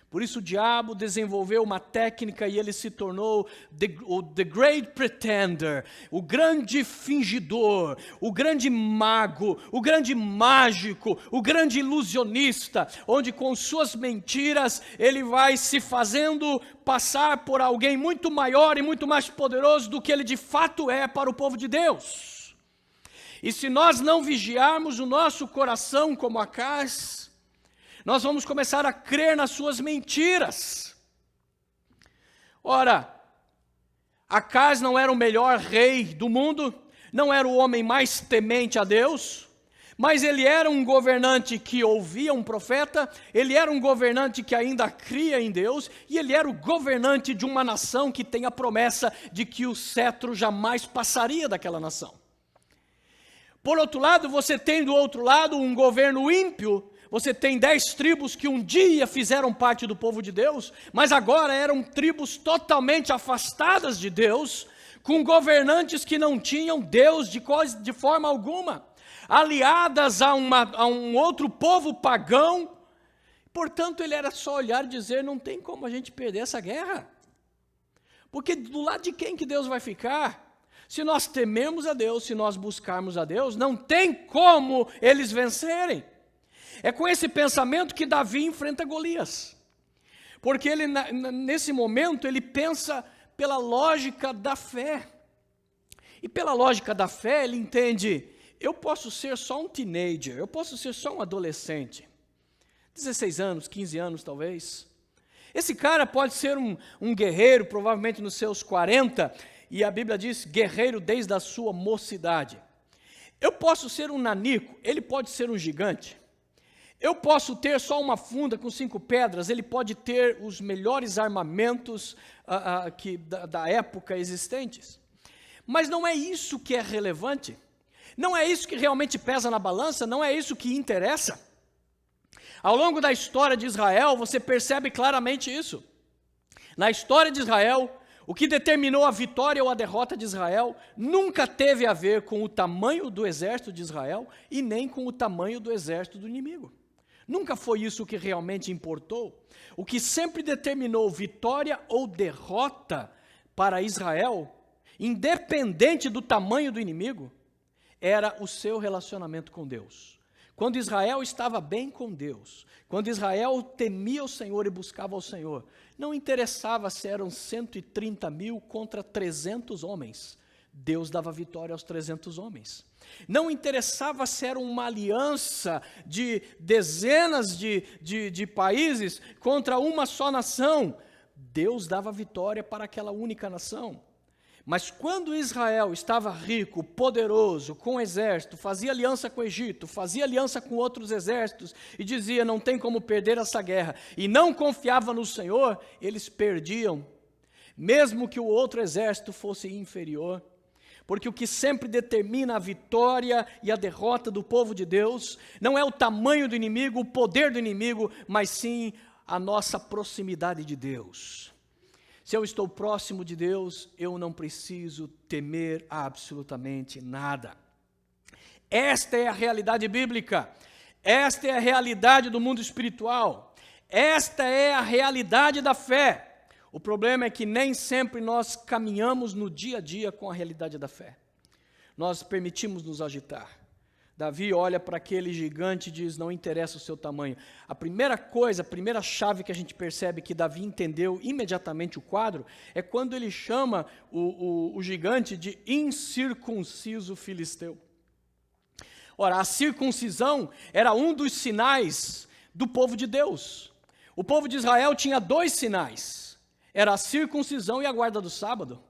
[SPEAKER 1] Por isso o diabo desenvolveu uma técnica e ele se tornou the great pretender, o grande fingidor, o grande mago, o grande mágico, o grande ilusionista, onde com suas mentiras ele vai se fazendo passar por alguém muito maior e muito mais poderoso do que ele de fato é para o povo de Deus. E se nós não vigiarmos o nosso coração como Acaz, nós vamos começar a crer nas suas mentiras. Ora, Acaz não era o melhor rei do mundo, não era o homem mais temente a Deus, Mas ele era um governante que ouvia um profeta, ele era um governante que ainda cria em Deus, e ele era o governante de uma nação que tem a promessa de que o cetro jamais passaria daquela nação. Por outro lado, você tem do outro lado um governo ímpio. Você tem 10 tribos que um dia fizeram parte do povo de Deus, mas agora eram tribos totalmente afastadas de Deus, com governantes que não tinham Deus de forma alguma, aliadas a um outro povo pagão. Portanto, ele era só olhar e dizer, não tem como a gente perder essa guerra. Porque do lado de quem que Deus vai ficar? Se nós tememos a Deus, se nós buscarmos a Deus, não tem como eles vencerem. É com esse pensamento que Davi enfrenta Golias. Porque ele, nesse momento, ele pensa pela lógica da fé. E pela lógica da fé, ele entende, eu posso ser só um teenager, eu posso ser só um adolescente. 16 anos, 15 anos talvez. Esse cara pode ser um guerreiro, provavelmente nos seus 40, e a Bíblia diz guerreiro desde a sua mocidade. Eu posso ser um nanico, ele pode ser um gigante. Eu posso ter só uma funda com 5 pedras, ele pode ter os melhores armamentos da época existentes. Mas não é isso que é relevante, não é isso que realmente pesa na balança, não é isso que interessa. Ao longo da história de Israel, você percebe claramente isso. Na história de Israel, o que determinou a vitória ou a derrota de Israel nunca teve a ver com o tamanho do exército de Israel e nem com o tamanho do exército do inimigo. Nunca foi isso que realmente importou. O que sempre determinou vitória ou derrota para Israel, independente do tamanho do inimigo, era o seu relacionamento com Deus. Quando Israel estava bem com Deus, quando Israel temia o Senhor e buscava o Senhor, não interessava se eram 130 mil contra 300 homens, Deus dava vitória aos 300 homens. Não interessava se era uma aliança de dezenas de países contra uma só nação, Deus dava vitória para aquela única nação. Mas quando Israel estava rico, poderoso, com exército, fazia aliança com o Egito, fazia aliança com outros exércitos e dizia, não tem como perder essa guerra, e não confiava no Senhor, eles perdiam, mesmo que o outro exército fosse inferior. Porque o que sempre determina a vitória e a derrota do povo de Deus não é o tamanho do inimigo, o poder do inimigo, mas sim a nossa proximidade de Deus. Se eu estou próximo de Deus, eu não preciso temer absolutamente nada. Esta é a realidade bíblica, esta é a realidade do mundo espiritual, esta é a realidade da fé. O problema é que nem sempre nós caminhamos no dia a dia com a realidade da fé. Nós permitimos nos agitar. Davi olha para aquele gigante e diz, não interessa o seu tamanho. A primeira coisa, a primeira chave que a gente percebe que Davi entendeu imediatamente o quadro, é quando ele chama o gigante de incircunciso filisteu. Ora, a circuncisão era um dos sinais do povo de Deus. O povo de Israel tinha 2 sinais. Era a circuncisão e a guarda do sábado.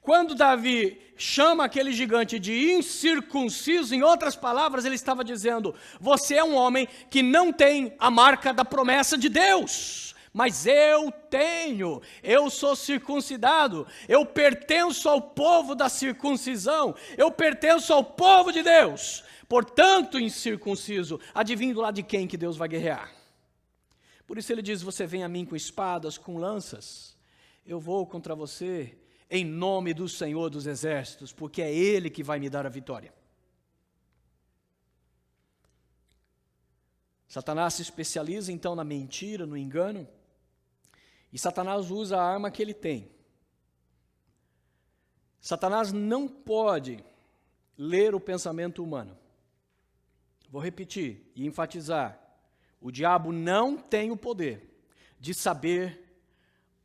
[SPEAKER 1] Quando Davi chama aquele gigante de incircunciso, em outras palavras, ele estava dizendo, você é um homem que não tem a marca da promessa de Deus, mas eu tenho, eu sou circuncidado, eu pertenço ao povo da circuncisão, eu pertenço ao povo de Deus, portanto, incircunciso, adivinha do lado de quem que Deus vai guerrear? Por isso ele diz, você vem a mim com espadas, com lanças, eu vou contra você em nome do Senhor dos Exércitos, porque é Ele que vai me dar a vitória. Satanás se especializa então na mentira, no engano, e Satanás usa a arma que ele tem. Satanás não pode ler o pensamento humano. Vou repetir e enfatizar. O diabo não tem o poder de saber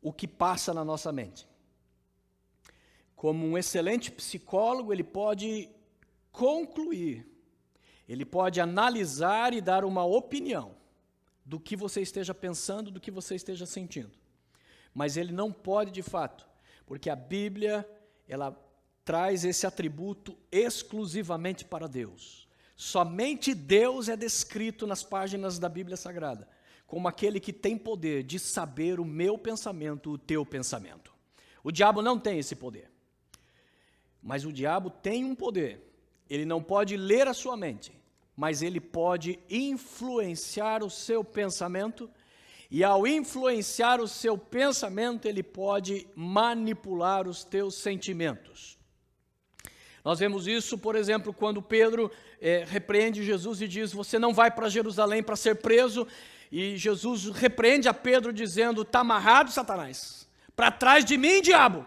[SPEAKER 1] o que passa na nossa mente. Como um excelente psicólogo, ele pode concluir, ele pode analisar e dar uma opinião do que você esteja pensando, do que você esteja sentindo. Mas ele não pode de fato, porque a Bíblia, ela traz esse atributo exclusivamente para Deus. Somente Deus é descrito nas páginas da Bíblia Sagrada como aquele que tem poder de saber o meu pensamento, o teu pensamento. O diabo não tem esse poder. Mas o diabo tem um poder. Ele não pode ler a sua mente, mas ele pode influenciar o seu pensamento, e ao influenciar o seu pensamento, ele pode manipular os teus sentimentos. Nós vemos isso, por exemplo, quando Pedro repreende Jesus e diz: você não vai para Jerusalém para ser preso, e Jesus repreende a Pedro dizendo: está amarrado, Satanás, para trás de mim, diabo.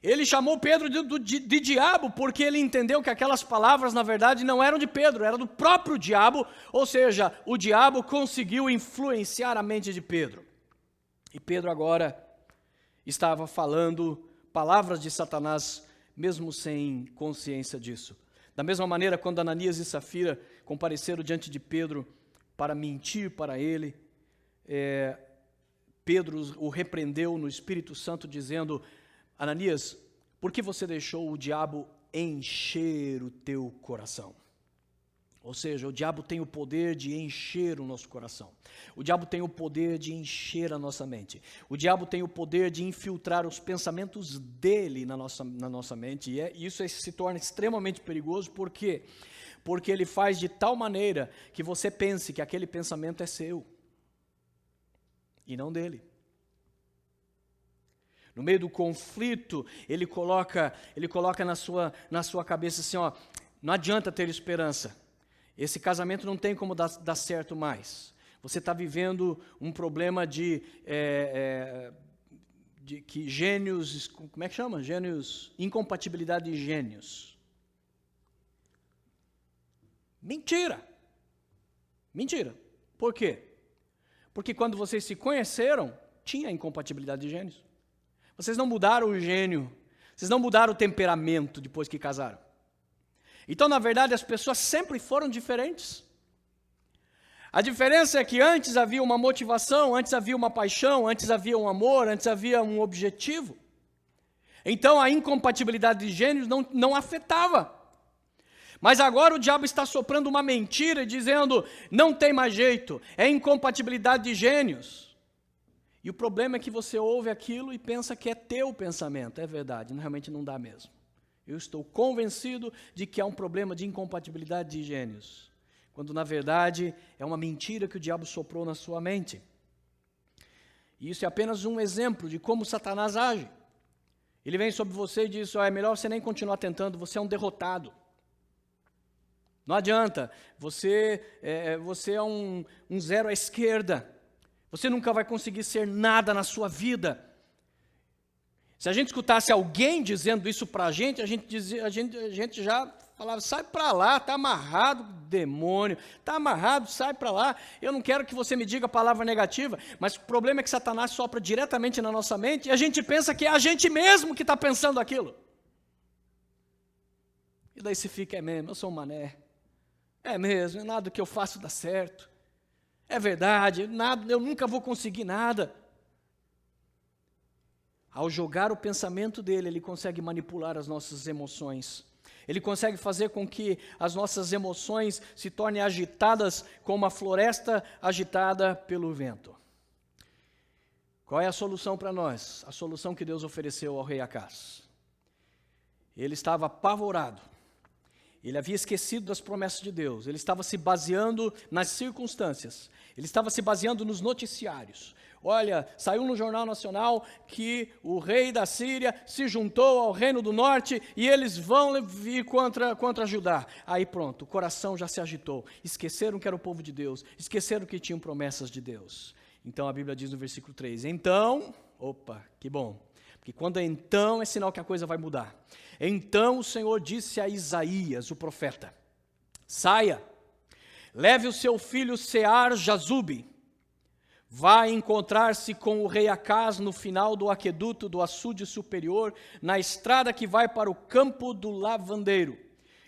[SPEAKER 1] Ele chamou Pedro de diabo porque ele entendeu que aquelas palavras, na verdade, não eram de Pedro, eram do próprio diabo, ou seja, o diabo conseguiu influenciar a mente de Pedro. E Pedro agora estava falando palavras de Satanás, mesmo sem consciência disso. Da mesma maneira, quando Ananias e Safira compareceram diante de Pedro para mentir para ele, Pedro o repreendeu no Espírito Santo, dizendo: Ananias, por que você deixou o diabo encher o teu coração? Ou seja, o diabo tem o poder de encher o nosso coração. O diabo tem o poder de encher a nossa mente. O diabo tem o poder de infiltrar os pensamentos dele na nossa mente. E isso se torna extremamente perigoso. Por quê? Porque ele faz de tal maneira que você pense que aquele pensamento é seu e não dele. No meio do conflito, ele coloca na sua cabeça assim, ó, não adianta ter esperança. Esse casamento não tem como dar certo mais. Você está vivendo um problema de que gênios, como é que chama? Gênios, incompatibilidade de gênios. Mentira. Mentira. Por quê? Porque quando vocês se conheceram, tinha incompatibilidade de gênios. Vocês não mudaram o gênio, vocês não mudaram o temperamento depois que casaram. Então, na verdade, as pessoas sempre foram diferentes. A diferença é que antes havia uma motivação, antes havia uma paixão, antes havia um amor, antes havia um objetivo. Então, a incompatibilidade de gênios não afetava. Mas agora o diabo está soprando uma mentira, dizendo: não tem mais jeito, é incompatibilidade de gênios. E o problema é que você ouve aquilo e pensa que é teu pensamento. É verdade, realmente não dá mesmo. Eu estou convencido de que há um problema de incompatibilidade de gênios, quando na verdade é uma mentira que o diabo soprou na sua mente. E isso é apenas um exemplo de como Satanás age. Ele vem sobre você e diz: é melhor você nem continuar tentando, você é um derrotado. Não adianta, você é um zero à esquerda. Você nunca vai conseguir ser nada na sua vida. Se a gente escutasse alguém dizendo isso para a gente já falava: sai para lá, está amarrado, demônio, está amarrado, sai para lá. Eu não quero que você me diga a palavra negativa, mas o problema é que Satanás sopra diretamente na nossa mente e a gente pensa que é a gente mesmo que está pensando aquilo. E daí se fica: é mesmo, eu sou um mané. É mesmo, nada do que eu faço dá certo. É verdade, nada, eu nunca vou conseguir nada. Ao jogar o pensamento dele, ele consegue manipular as nossas emoções. Ele consegue fazer com que as nossas emoções se tornem agitadas como uma floresta agitada pelo vento. Qual é a solução para nós? A solução que Deus ofereceu ao rei Acaz. Ele estava apavorado. Ele havia esquecido das promessas de Deus. Ele estava se baseando nas circunstâncias. Ele estava se baseando nos noticiários. Olha, saiu no Jornal Nacional que o rei da Síria se juntou ao reino do norte e eles vão vir contra Judá. Aí pronto, o coração já se agitou. Esqueceram que era o povo de Deus. Esqueceram que tinham promessas de Deus. Então a Bíblia diz no versículo 3, então, opa, que bom. Porque quando é então, é sinal que a coisa vai mudar. Então o Senhor disse a Isaías, o profeta: saia, leve o seu filho Sear-Jazube, vá encontrar-se com o rei Acaz no final do aqueduto do açude superior, na estrada que vai para o campo do lavandeiro,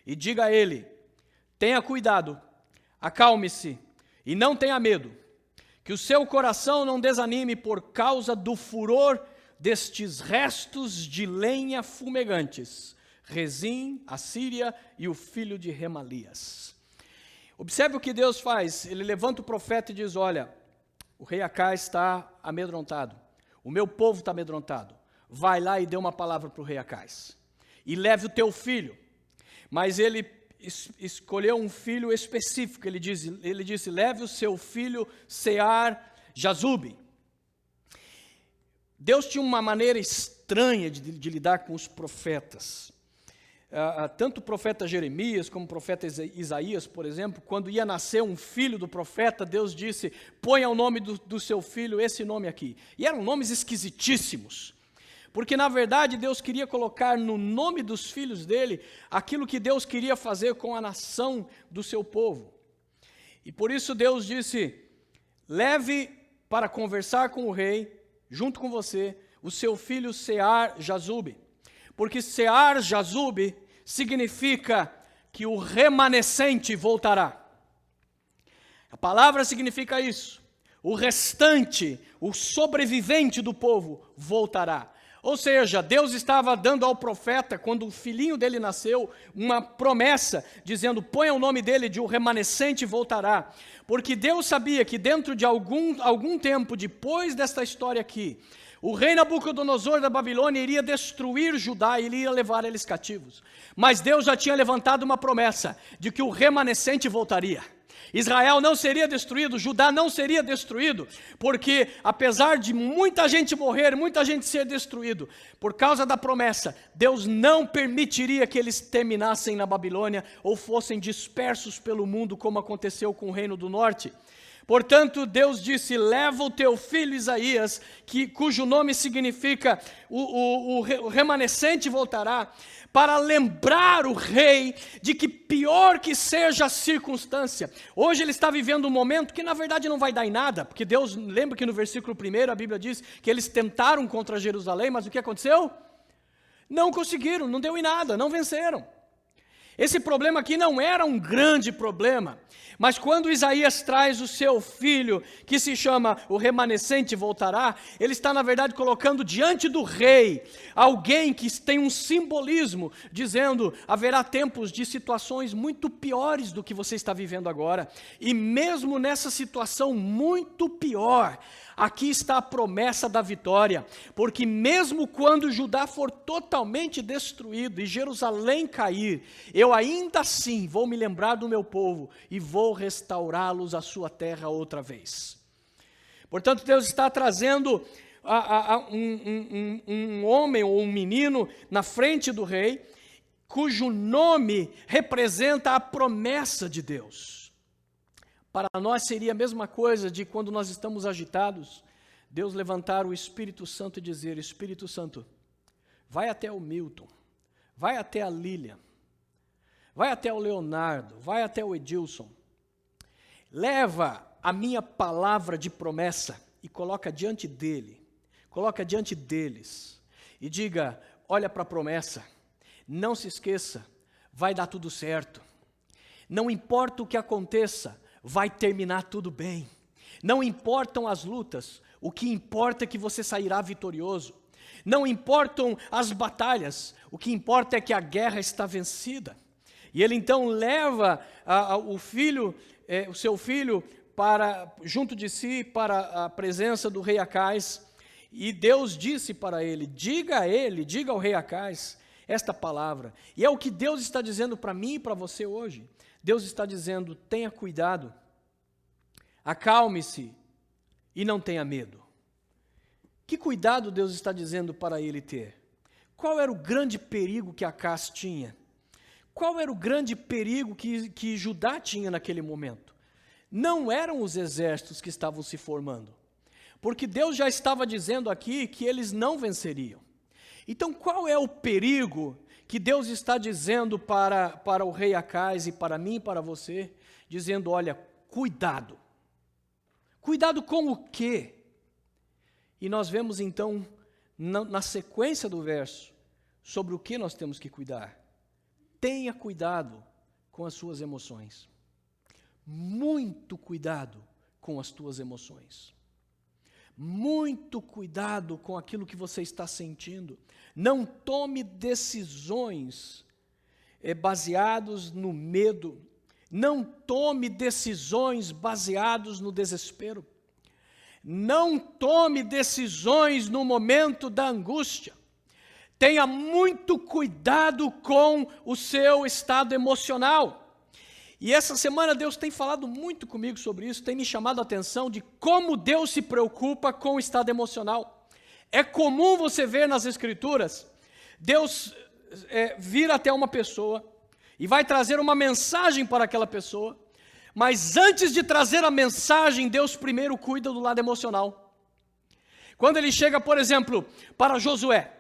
[SPEAKER 1] e diga a ele: tenha cuidado, acalme-se e não tenha medo, que o seu coração não desanime por causa do furor destes restos de lenha fumegantes, Rezim, a Síria e o filho de Remalias. Observe o que Deus faz. Ele levanta o profeta e diz: olha, o rei Acais está amedrontado. O meu povo está amedrontado. Vai lá e dê uma palavra para o rei Acais. E leve o teu filho. Mas ele escolheu um filho específico. Ele disse: leve o seu filho Sear-Jazube. Deus tinha uma maneira estranha de lidar com os profetas. Tanto o profeta Jeremias como o profeta Isaías, por exemplo, quando ia nascer um filho do profeta, Deus disse: ponha o nome do seu filho, esse nome aqui. E eram nomes esquisitíssimos, porque na verdade Deus queria colocar no nome dos filhos dele aquilo que Deus queria fazer com a nação do seu povo. E por isso Deus disse: leve para conversar com o rei, junto com você, o seu filho Sear-Jazube. Porque Sear-Jazube significa que o remanescente voltará. A palavra significa isso. O restante, o sobrevivente do povo voltará. Ou seja, Deus estava dando ao profeta, quando o filhinho dele nasceu, uma promessa, dizendo: ponha o nome dele de o remanescente voltará. Porque Deus sabia que dentro de algum tempo, depois desta história aqui, o rei Nabucodonosor da Babilônia iria destruir Judá e ele ia levar eles cativos. Mas Deus já tinha levantado uma promessa de que o remanescente voltaria. Israel não seria destruído, Judá não seria destruído, porque apesar de muita gente morrer, muita gente ser destruído, por causa da promessa, Deus não permitiria que eles terminassem na Babilônia ou fossem dispersos pelo mundo, como aconteceu com o Reino do Norte. Portanto, Deus disse: leva o teu filho Isaías, cujo nome significa o remanescente voltará, para lembrar o rei de que pior que seja a circunstância, hoje ele está vivendo um momento que na verdade não vai dar em nada, porque Deus, lembra que no versículo 1 a Bíblia diz que eles tentaram contra Jerusalém, mas o que aconteceu? Não conseguiram, não deu em nada, não venceram. Esse problema aqui não era um grande problema, mas quando Isaías traz o seu filho, que se chama o remanescente voltará, ele está na verdade colocando diante do rei alguém que tem um simbolismo, dizendo: haverá tempos de situações muito piores do que você está vivendo agora, e mesmo nessa situação muito pior, aqui está a promessa da vitória, porque mesmo quando Judá for totalmente destruído e Jerusalém cair, eu ainda assim vou me lembrar do meu povo e vou restaurá-los à sua terra outra vez. Portanto, Deus está trazendo um homem ou um menino na frente do rei, cujo nome representa a promessa de Deus. Para nós seria a mesma coisa de quando nós estamos agitados, Deus levantar o Espírito Santo e dizer: Espírito Santo, vai até o Milton, vai até a Lília, vai até o Leonardo, vai até o Edilson, leva a minha palavra de promessa e coloca diante dele, coloca diante deles e diga: olha para a promessa, não se esqueça, vai dar tudo certo, não importa o que aconteça, vai terminar tudo bem. Não importam as lutas, o que importa é que você sairá vitorioso. Não importam as batalhas, o que importa é que a guerra está vencida. E ele então leva o seu filho junto de si para a presença do rei Acais. E Deus disse para ele: diga ao rei Acais esta palavra. E é o que Deus está dizendo para mim e para você hoje. Deus está dizendo: tenha cuidado, acalme-se e não tenha medo. Que cuidado Deus está dizendo para ele ter? Qual era o grande perigo que Acás tinha? Qual era o grande perigo que Judá tinha naquele momento? Não eram os exércitos que estavam se formando, porque Deus já estava dizendo aqui que eles não venceriam. Então, qual é o perigo que Deus está dizendo para o rei Acais e para mim e para você? Dizendo: olha, cuidado. Cuidado com o quê? E nós vemos então, na sequência do verso, sobre o que nós temos que cuidar. Tenha cuidado com as suas emoções. Muito cuidado com as tuas emoções. Muito cuidado com aquilo que você está sentindo. Não tome decisões baseados no medo, Não tome decisões baseadas no desespero. Não tome decisões no momento da angústia. Tenha muito cuidado com o seu estado emocional. E essa semana Deus tem falado muito comigo sobre isso, tem me chamado a atenção de como Deus se preocupa com o estado emocional. É comum você ver nas Escrituras, Deus vir até uma pessoa e vai trazer uma mensagem para aquela pessoa, mas antes de trazer a mensagem, Deus primeiro cuida do lado emocional. Quando ele chega, por exemplo, para Josué,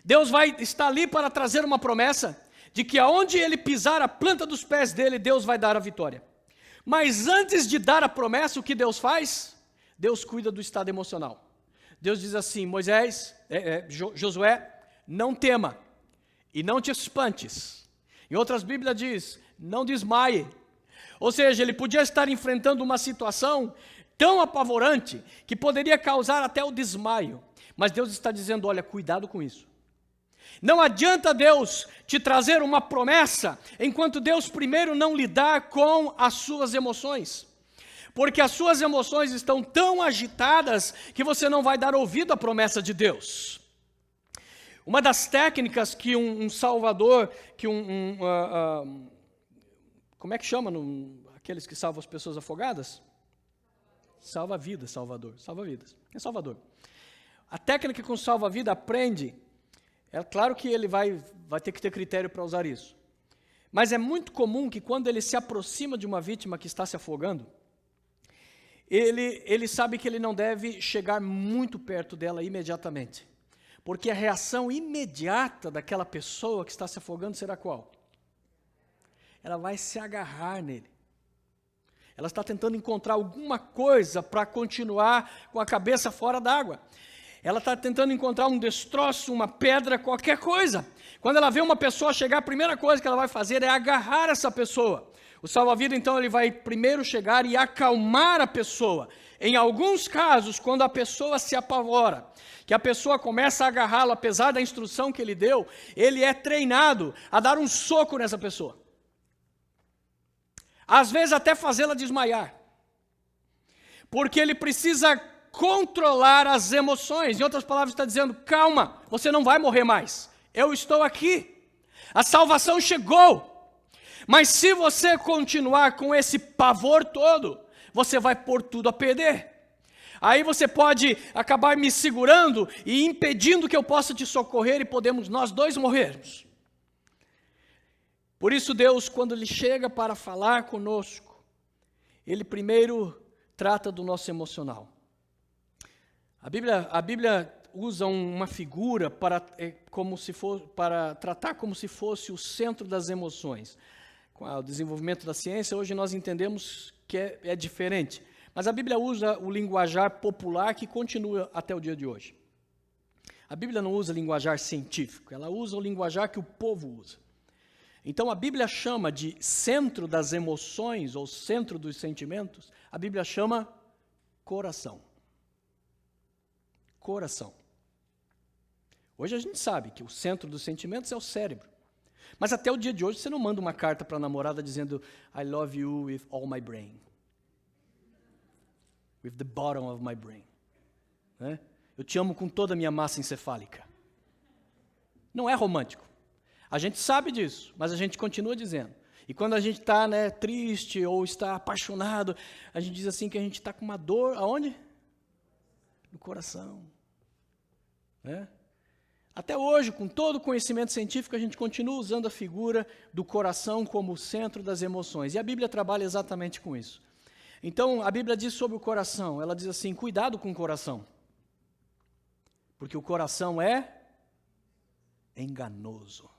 [SPEAKER 1] Deus vai estar ali para trazer uma promessa de que aonde ele pisar a planta dos pés dele, Deus vai dar a vitória. Mas antes de dar a promessa, o que Deus faz? Deus cuida do estado emocional. Deus diz assim, Josué, não tema e não te espantes. Em outras Bíblias diz, não desmaie. Ou seja, ele podia estar enfrentando uma situação tão apavorante que poderia causar até o desmaio. Mas Deus está dizendo, olha, cuidado com isso. Não adianta Deus te trazer uma promessa, enquanto Deus primeiro não lidar com as suas emoções. Porque as suas emoções estão tão agitadas que você não vai dar ouvido à promessa de Deus. Uma das técnicas que um salvador, como é que chama aqueles que salvam as pessoas afogadas? Salva-vidas, Salvador. Salva-vidas. É Salvador. A técnica que um salva-vida aprende, é claro que ele vai ter que ter critério para usar isso. Mas é muito comum que quando ele se aproxima de uma vítima que está se afogando, ele sabe que ele não deve chegar muito perto dela imediatamente. Porque a reação imediata daquela pessoa que está se afogando será qual? Ela vai se agarrar nele. Ela está tentando encontrar alguma coisa para continuar com a cabeça fora d'água. Ela está tentando encontrar um destroço, uma pedra, qualquer coisa. Quando ela vê uma pessoa chegar, a primeira coisa que ela vai fazer é agarrar essa pessoa. O salva-vida, então, ele vai primeiro chegar e acalmar a pessoa. Em alguns casos, quando a pessoa se apavora, que a pessoa começa a agarrá-lo, apesar da instrução que ele deu, ele é treinado a dar um soco nessa pessoa. Às vezes até fazê-la desmaiar. Porque ele precisa controlar as emoções. Em outras palavras, está dizendo, calma, você não vai morrer mais. Eu estou aqui. A salvação chegou. Mas se você continuar com esse pavor todo, você vai pôr tudo a perder. Aí você pode acabar me segurando e impedindo que eu possa te socorrer e podemos nós dois morrermos. Por isso Deus, quando Ele chega para falar conosco, Ele primeiro trata do nosso emocional. A Bíblia usa uma figura para tratar como se fosse o centro das emoções. Com o desenvolvimento da ciência, hoje nós entendemos que é diferente. Mas a Bíblia usa o linguajar popular que continua até o dia de hoje. A Bíblia não usa linguajar científico, ela usa o linguajar que o povo usa. Então a Bíblia chama de centro das emoções ou centro dos sentimentos, a Bíblia chama coração. Coração. Hoje a gente sabe que o centro dos sentimentos é o cérebro. Mas até o dia de hoje você não manda uma carta para a namorada dizendo I love you with all my brain. With the bottom of my brain. Né? Eu te amo com toda a minha massa encefálica. Não é romântico. A gente sabe disso, mas a gente continua dizendo. E quando a gente está triste ou está apaixonado, a gente diz assim que a gente está com uma dor, aonde? No coração. Né? Até hoje, com todo o conhecimento científico, a gente continua usando a figura do coração como o centro das emoções. E a Bíblia trabalha exatamente com isso. Então, a Bíblia diz sobre o coração, ela diz assim, cuidado com o coração. Porque o coração é enganoso.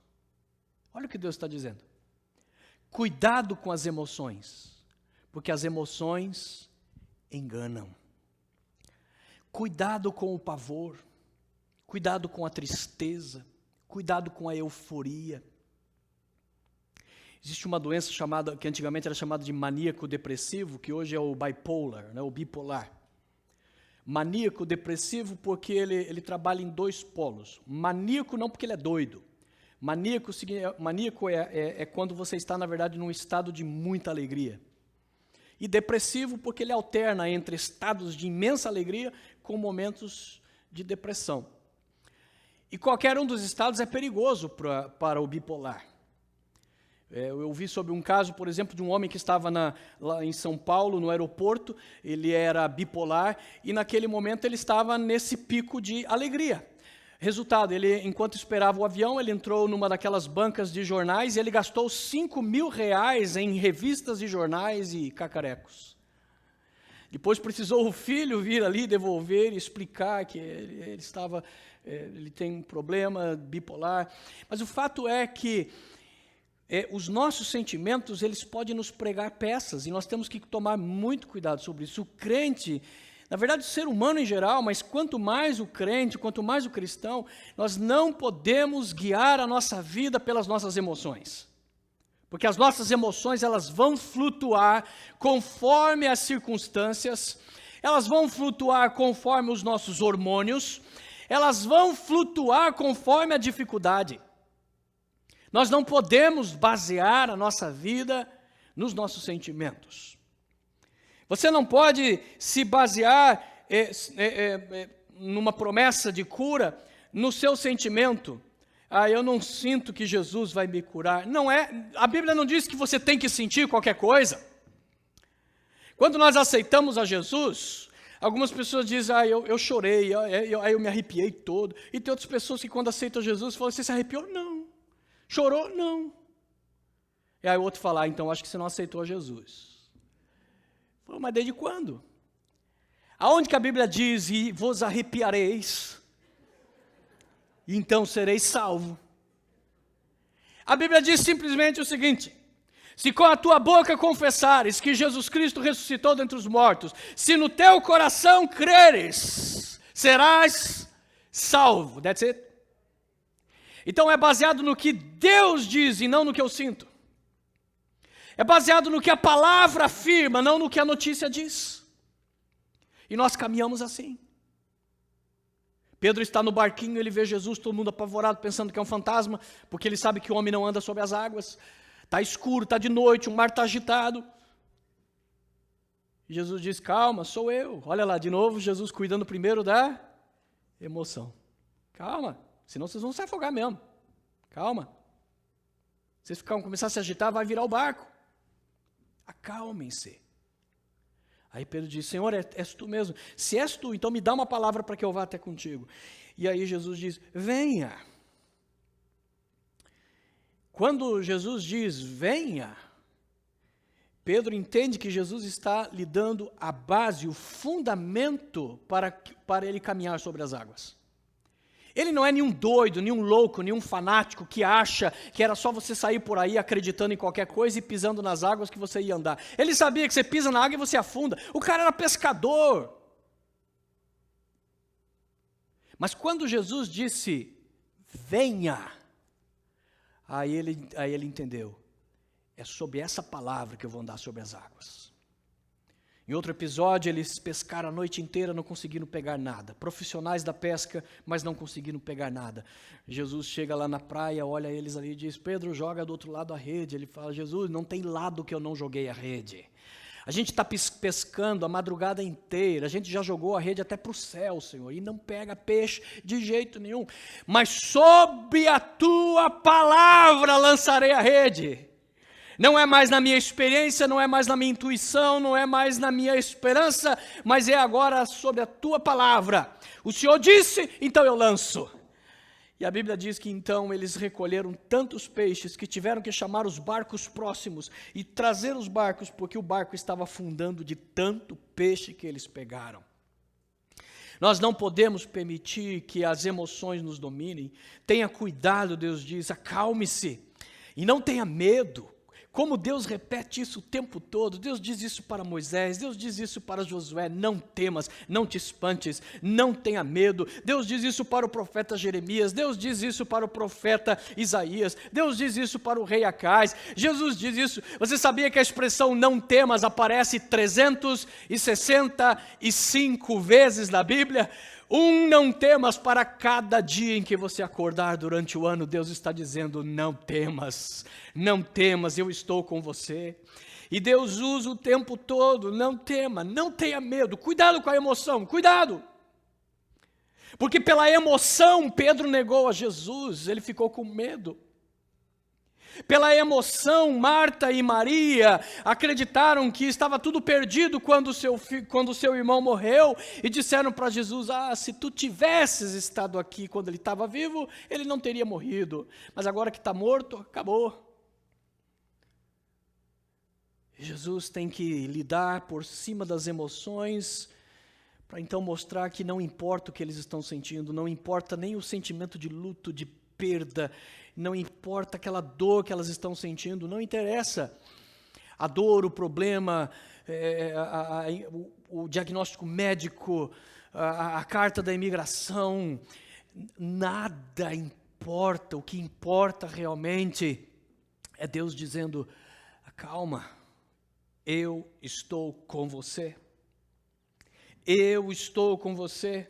[SPEAKER 1] Olha o que Deus está dizendo. Cuidado com as emoções, porque as emoções enganam. Cuidado com o pavor, cuidado com a tristeza, cuidado com a euforia. Existe uma doença que antigamente era chamada de maníaco depressivo, que hoje é o bipolar, o bipolar. Maníaco depressivo porque ele trabalha em dois polos. Maníaco não porque ele é doido, Maníaco é quando você está, na verdade, num estado de muita alegria. E depressivo porque ele alterna entre estados de imensa alegria com momentos de depressão. E qualquer um dos estados é perigoso para o bipolar. Eu ouvi sobre um caso, por exemplo, de um homem que estava lá em São Paulo, no aeroporto. Ele era bipolar e naquele momento ele estava nesse pico de alegria. Resultado, enquanto esperava o avião, ele entrou numa daquelas bancas de jornais e ele gastou R$5.000 em revistas de jornais e cacarecos. Depois precisou o filho vir ali devolver e explicar que ele tem um problema bipolar. Mas o fato é que os nossos sentimentos, eles podem nos pregar peças e nós temos que tomar muito cuidado sobre isso. O crente, na verdade, o ser humano em geral, mas quanto mais o crente, quanto mais o cristão, nós não podemos guiar a nossa vida pelas nossas emoções. Porque as nossas emoções, elas vão flutuar conforme as circunstâncias, elas vão flutuar conforme os nossos hormônios, elas vão flutuar conforme a dificuldade. Nós não podemos basear a nossa vida nos nossos sentimentos. Você não pode se basear numa promessa de cura no seu sentimento. Eu não sinto que Jesus vai me curar. Não é. A Bíblia não diz que você tem que sentir qualquer coisa. Quando nós aceitamos a Jesus, algumas pessoas dizem, eu chorei, aí eu me arrepiei todo. E tem outras pessoas que quando aceitam Jesus, falam, você se arrepiou? Não. Chorou? Não. E aí o outro fala, então acho que você não aceitou Jesus. Mas desde quando? Aonde que a Bíblia diz, e vos arrepiareis, e então sereis salvo? A Bíblia diz simplesmente o seguinte, se com a tua boca confessares que Jesus Cristo ressuscitou dentre os mortos, se no teu coração creres, serás salvo. That's it. Então é baseado no que Deus diz e não no que eu sinto. É baseado no que a palavra afirma, não no que a notícia diz. E nós caminhamos assim. Pedro está no barquinho, ele vê Jesus, todo mundo apavorado, pensando que é um fantasma, porque ele sabe que o homem não anda sobre as águas. Está escuro, está de noite, o mar está agitado. E Jesus diz, calma, sou eu. Olha lá, de novo, Jesus cuidando primeiro da emoção. Calma, senão vocês vão se afogar mesmo. Calma. Vocês começar a se agitar, vai virar o barco. Acalmem-se. Aí Pedro diz, Senhor, és tu mesmo? Se és tu, então me dá uma palavra para que eu vá até contigo. E aí Jesus diz, venha. Quando Jesus diz, venha, Pedro entende que Jesus está lhe dando a base, o fundamento para ele caminhar sobre as águas. Ele não é nenhum doido, nenhum louco, nenhum fanático que acha que era só você sair por aí acreditando em qualquer coisa e pisando nas águas que você ia andar. Ele sabia que você pisa na água e você afunda. O cara era pescador. Mas quando Jesus disse, venha, aí ele entendeu. É sobre essa palavra que eu vou andar sobre as águas. Em outro episódio, eles pescaram a noite inteira, não conseguiram pegar nada. Profissionais da pesca, mas não conseguiram pegar nada. Jesus chega lá na praia, olha eles ali e diz, Pedro, joga do outro lado a rede. Ele fala, Jesus, não tem lado que eu não joguei a rede. A gente está pescando a madrugada inteira, a gente já jogou a rede até para o céu, Senhor, e não pega peixe de jeito nenhum. Mas sob a tua palavra lançarei a rede. Não é mais na minha experiência, não é mais na minha intuição, não é mais na minha esperança, mas é agora sobre a tua palavra. O Senhor disse, então eu lanço. E a Bíblia diz que então eles recolheram tantos peixes que tiveram que chamar os barcos próximos e trazer os barcos, porque o barco estava afundando de tanto peixe que eles pegaram. Nós não podemos permitir que as emoções nos dominem. Tenha cuidado, Deus diz, acalme-se e não tenha medo. Como Deus repete isso o tempo todo, Deus diz isso para Moisés, Deus diz isso para Josué, não temas, não te espantes, não tenha medo. Deus diz isso para o profeta Jeremias, Deus diz isso para o profeta Isaías, Deus diz isso para o rei Acais, Jesus diz isso. Você sabia que a expressão não temas aparece 365 vezes na Bíblia? Não temas. Para cada dia em que você acordar durante o ano, Deus está dizendo: não temas, não temas, eu estou com você. E Deus usa o tempo todo: não tema, não tenha medo, cuidado com a emoção, cuidado. Porque pela emoção Pedro negou a Jesus, ele ficou com medo. Pela emoção, Marta e Maria acreditaram que estava tudo perdido quando seu irmão morreu e disseram para Jesus: se tu tivesses estado aqui quando ele estava vivo, ele não teria morrido, mas agora que está morto, acabou. Jesus tem que lidar por cima das emoções para então mostrar que não importa o que eles estão sentindo, não importa nem o sentimento de luto, de perda, não importa aquela dor que elas estão sentindo, não interessa. A dor, o problema, o diagnóstico médico, a carta da imigração, nada importa. O que importa realmente é Deus dizendo: acalma, eu estou com você. Eu estou com você.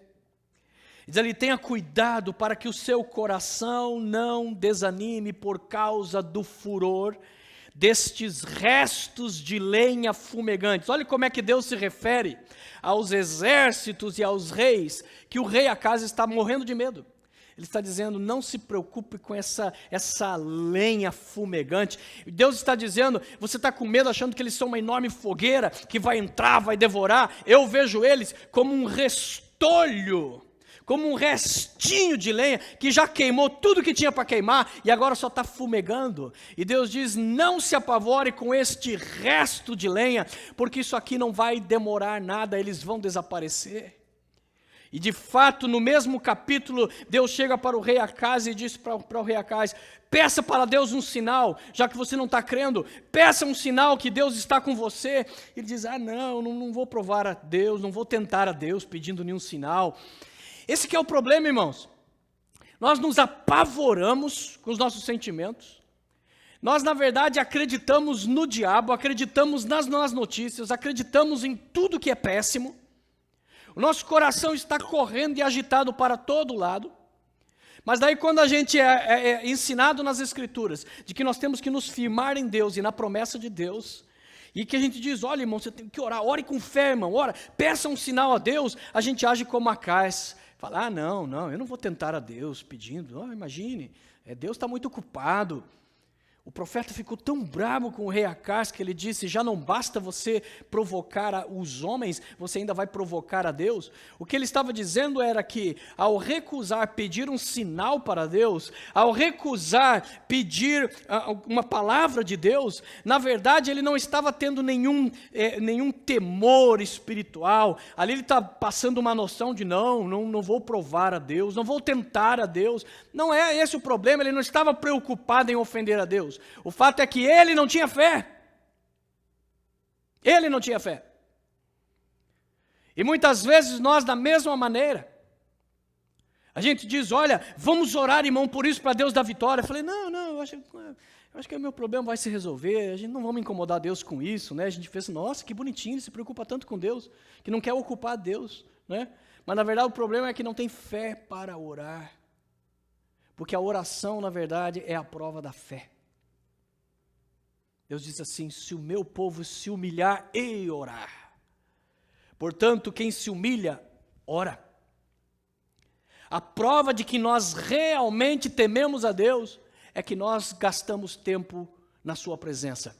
[SPEAKER 1] Diz ali: tenha cuidado para que o seu coração não desanime por causa do furor destes restos de lenha fumegantes. Olha como é que Deus se refere aos exércitos e aos reis, que o rei Acaz está morrendo de medo. Ele está dizendo: não se preocupe com essa lenha fumegante. Deus está dizendo: você está com medo achando que eles são uma enorme fogueira que vai entrar, vai devorar. Eu vejo eles como um restolho, como um restinho de lenha que já queimou tudo que tinha para queimar e agora só está fumegando. E Deus diz: não se apavore com este resto de lenha, porque isso aqui não vai demorar nada, eles vão desaparecer. E de fato, no mesmo capítulo, Deus chega para o rei Acaz e diz para o rei Acaz: peça para Deus um sinal, já que você não está crendo, peça um sinal que Deus está com você. Ele diz: não vou provar a Deus, não vou tentar a Deus pedindo nenhum sinal. Esse que é o problema, irmãos. Nós nos apavoramos com os nossos sentimentos. Nós, na verdade, acreditamos no diabo, acreditamos nas notícias, acreditamos em tudo que é péssimo. O nosso coração está correndo e agitado para todo lado. Mas daí quando a gente é ensinado nas Escrituras de que nós temos que nos firmar em Deus e na promessa de Deus, e que a gente diz: olha, irmão, você tem que orar, ore com fé, irmão, ora, peça um sinal a Deus, a gente age como Acaz. Fala: não, eu não vou tentar a Deus pedindo. Imagine, Deus está muito ocupado. O profeta ficou tão bravo com o rei Acaz que ele disse: já não basta você provocar os homens, você ainda vai provocar a Deus. O que ele estava dizendo era que, ao recusar pedir um sinal para Deus, ao recusar pedir uma palavra de Deus, na verdade ele não estava tendo nenhum temor espiritual. Ali ele está passando uma noção de: não vou provar a Deus, não vou tentar a Deus. Não é esse o problema, ele não estava preocupado em ofender a Deus. O fato é que ele não tinha fé. Ele não tinha fé. E muitas vezes nós, da mesma maneira, a gente diz: olha, vamos orar, irmão, por isso, para Deus dar vitória. Eu falei: não, eu acho que o meu problema vai se resolver, a gente não vamos incomodar Deus com isso, né? A gente pensa: nossa, que bonitinho, ele se preocupa tanto com Deus, que não quer ocupar Deus, né? Mas na verdade o problema é que não tem fé para orar. Porque a oração, na verdade, é a prova da fé. Deus diz assim: se o meu povo se humilhar e orar. Portanto, quem se humilha, ora. A prova de que nós realmente tememos a Deus é que nós gastamos tempo na sua presença.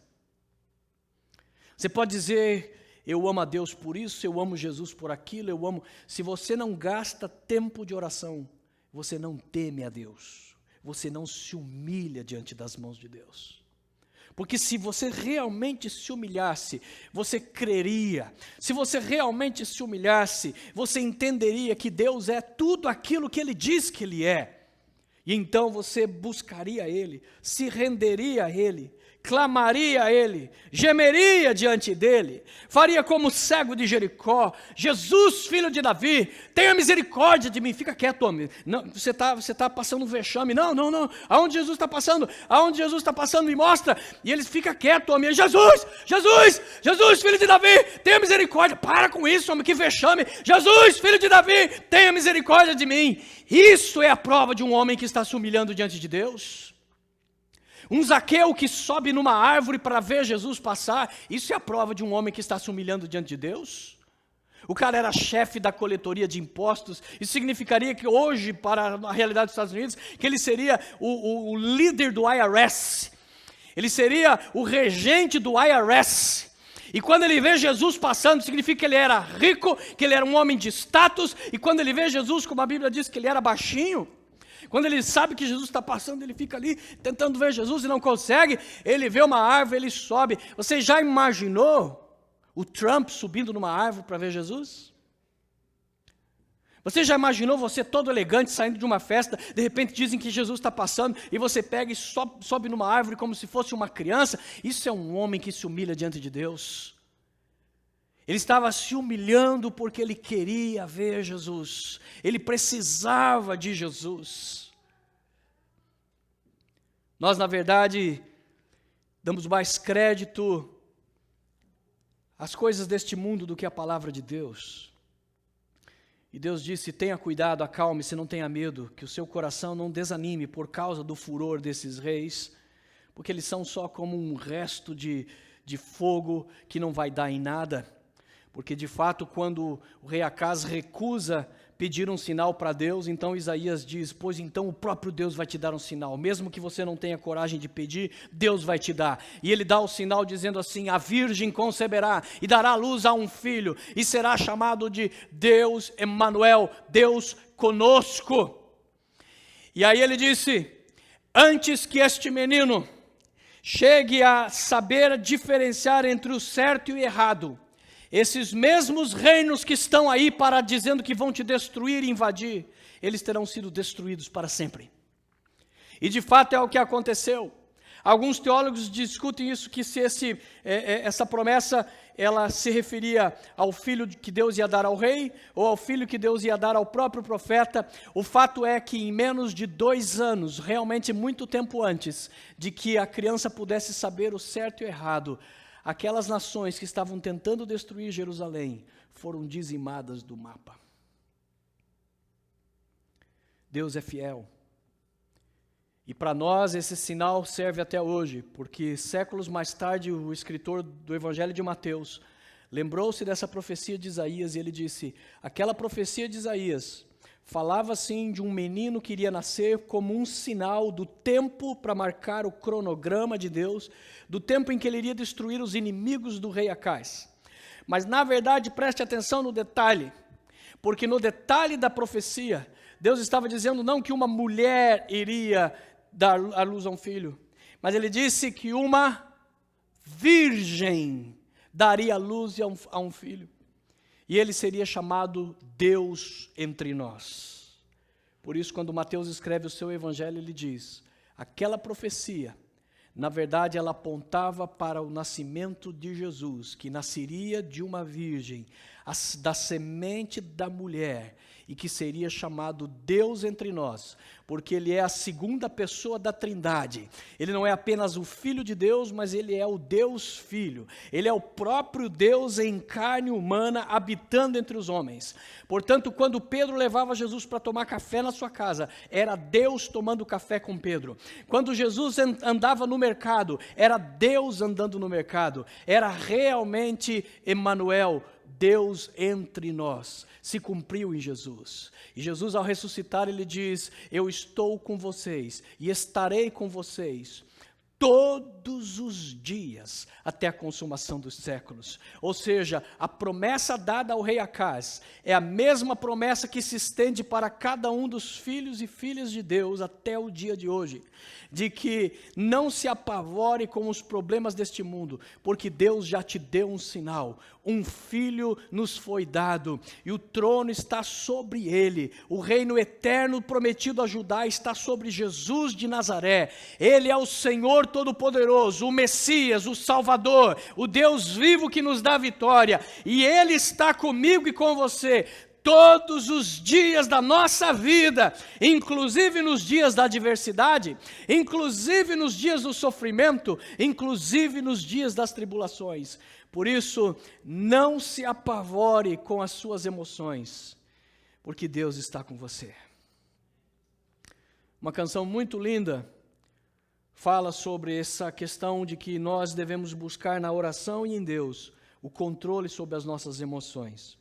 [SPEAKER 1] Você pode dizer: eu amo a Deus por isso, eu amo Jesus por aquilo, eu amo. Se você não gasta tempo de oração, você não teme a Deus, você não se humilha diante das mãos de Deus. Porque se você realmente se humilhasse, você creria. Se você realmente se humilhasse, você entenderia que Deus é tudo aquilo que Ele diz que Ele é. E então você buscaria Ele, se renderia a Ele, clamaria a ele, gemeria diante dele, faria como o cego de Jericó: Jesus, filho de Davi, tenha misericórdia de mim. Fica quieto, homem. Não, você tá passando um vexame. Não. Aonde Jesus está passando? Aonde Jesus está passando? Me mostra. E ele fica quieto, homem. Jesus, filho de Davi, tenha misericórdia. Para com isso, homem, que vexame. Jesus, filho de Davi, tenha misericórdia de mim. Isso é a prova de um homem que está se humilhando diante de Deus. Um Zaqueu que sobe numa árvore para ver Jesus passar, isso é a prova de um homem que está se humilhando diante de Deus. O cara era chefe da coletoria de impostos, isso significaria que hoje, para a realidade dos Estados Unidos, que ele seria o líder do IRS, ele seria o regente do IRS. E quando ele vê Jesus passando, significa que ele era rico, que ele era um homem de status, e quando ele vê Jesus, como a Bíblia diz que ele era baixinho, quando ele sabe que Jesus está passando, ele fica ali tentando ver Jesus e não consegue, ele vê uma árvore, ele sobe. Você já imaginou o Trump subindo numa árvore para ver Jesus? Você já imaginou você todo elegante saindo de uma festa, de repente dizem que Jesus está passando e você pega e sobe numa árvore como se fosse uma criança? Isso é um homem que se humilha diante de Deus. Ele estava se humilhando porque ele queria ver Jesus. Ele precisava de Jesus. Nós, na verdade, damos mais crédito às coisas deste mundo do que à palavra de Deus. E Deus disse: tenha cuidado, acalme-se, não tenha medo, que o seu coração não desanime por causa do furor desses reis, porque eles são só como um resto de fogo que não vai dar em nada. Porque de fato, quando o rei Acaz recusa pedir um sinal para Deus, então Isaías diz: pois então o próprio Deus vai te dar um sinal, mesmo que você não tenha coragem de pedir, Deus vai te dar. E ele dá o sinal dizendo assim: a virgem conceberá e dará luz a um filho, e será chamado de Deus Emanuel, Deus conosco. E aí ele disse: antes que este menino chegue a saber diferenciar entre o certo e o errado, esses mesmos reinos que estão aí para dizendo que vão te destruir e invadir, eles terão sido destruídos para sempre. E de fato é o que aconteceu. Alguns teólogos discutem isso, que se essa promessa ela se referia ao filho que Deus ia dar ao rei, ou ao filho que Deus ia dar ao próprio profeta. O fato é que em menos de 2 anos, realmente muito tempo antes de que a criança pudesse saber o certo e o errado, aquelas nações que estavam tentando destruir Jerusalém foram dizimadas do mapa. Deus é fiel. E para nós esse sinal serve até hoje, porque séculos mais tarde o escritor do Evangelho de Mateus lembrou-se dessa profecia de Isaías e ele disse: aquela profecia de Isaías falava assim de um menino que iria nascer como um sinal do tempo para marcar o cronograma de Deus, do tempo em que ele iria destruir os inimigos do rei Acaz. Mas na verdade, preste atenção no detalhe, porque no detalhe da profecia, Deus estava dizendo não que uma mulher iria dar à luz a um filho, mas ele disse que uma virgem daria à luz a um filho. E ele seria chamado Deus entre nós. Por isso, quando Mateus escreve o seu evangelho, ele diz: aquela profecia, na verdade, ela apontava para o nascimento de Jesus, que nasceria de uma virgem, da semente da mulher, e que seria chamado Deus entre nós, porque ele é a segunda pessoa da Trindade. Ele não é apenas o Filho de Deus, mas ele é o Deus Filho. Ele é o próprio Deus em carne humana, habitando entre os homens. Portanto, quando Pedro levava Jesus para tomar café na sua casa, era Deus tomando café com Pedro. Quando Jesus andava no mercado, era Deus andando no mercado. Era realmente Emanuel, Deus entre nós, se cumpriu em Jesus. E Jesus, ao ressuscitar, ele diz: eu estou com vocês e estarei com vocês todos os dias até a consumação dos séculos. Ou seja, a promessa dada ao rei Acaz é a mesma promessa que se estende para cada um dos filhos e filhas de Deus até o dia de hoje, de que não se apavore com os problemas deste mundo, porque Deus já te deu um sinal. Um filho nos foi dado e o trono está sobre ele. O reino eterno prometido a Judá está sobre Jesus de Nazaré. Ele é o Senhor Todo-Poderoso, o Messias, o Salvador, o Deus vivo que nos dá vitória, e Ele está comigo e com você todos os dias da nossa vida, inclusive nos dias da adversidade, inclusive nos dias do sofrimento, inclusive nos dias das tribulações. Por isso, não se apavore com as suas emoções, porque Deus está com você. Uma canção muito linda fala sobre essa questão de que nós devemos buscar na oração e em Deus o controle sobre as nossas emoções.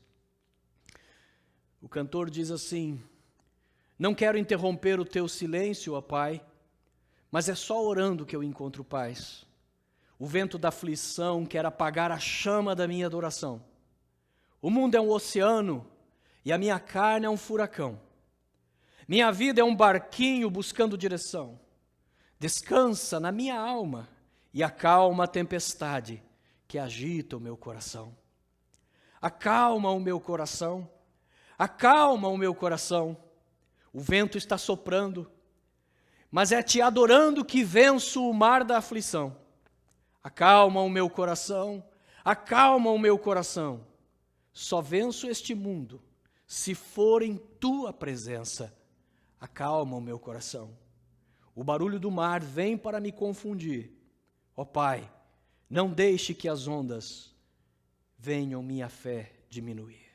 [SPEAKER 1] O cantor diz assim: não quero interromper o teu silêncio, ó Pai, mas é só orando que eu encontro paz. O vento da aflição quer apagar a chama da minha adoração. O mundo é um oceano e a minha carne é um furacão. Minha vida é um barquinho buscando direção. Descansa na minha alma e acalma a tempestade que agita o meu coração. Acalma o meu coração. Acalma o meu coração, o vento está soprando, mas é te adorando que venço o mar da aflição. Acalma o meu coração, acalma o meu coração. Só venço este mundo se for em tua presença. Acalma o meu coração. O barulho do mar vem para me confundir. Ó Pai, não deixe que as ondas venham minha fé diminuir.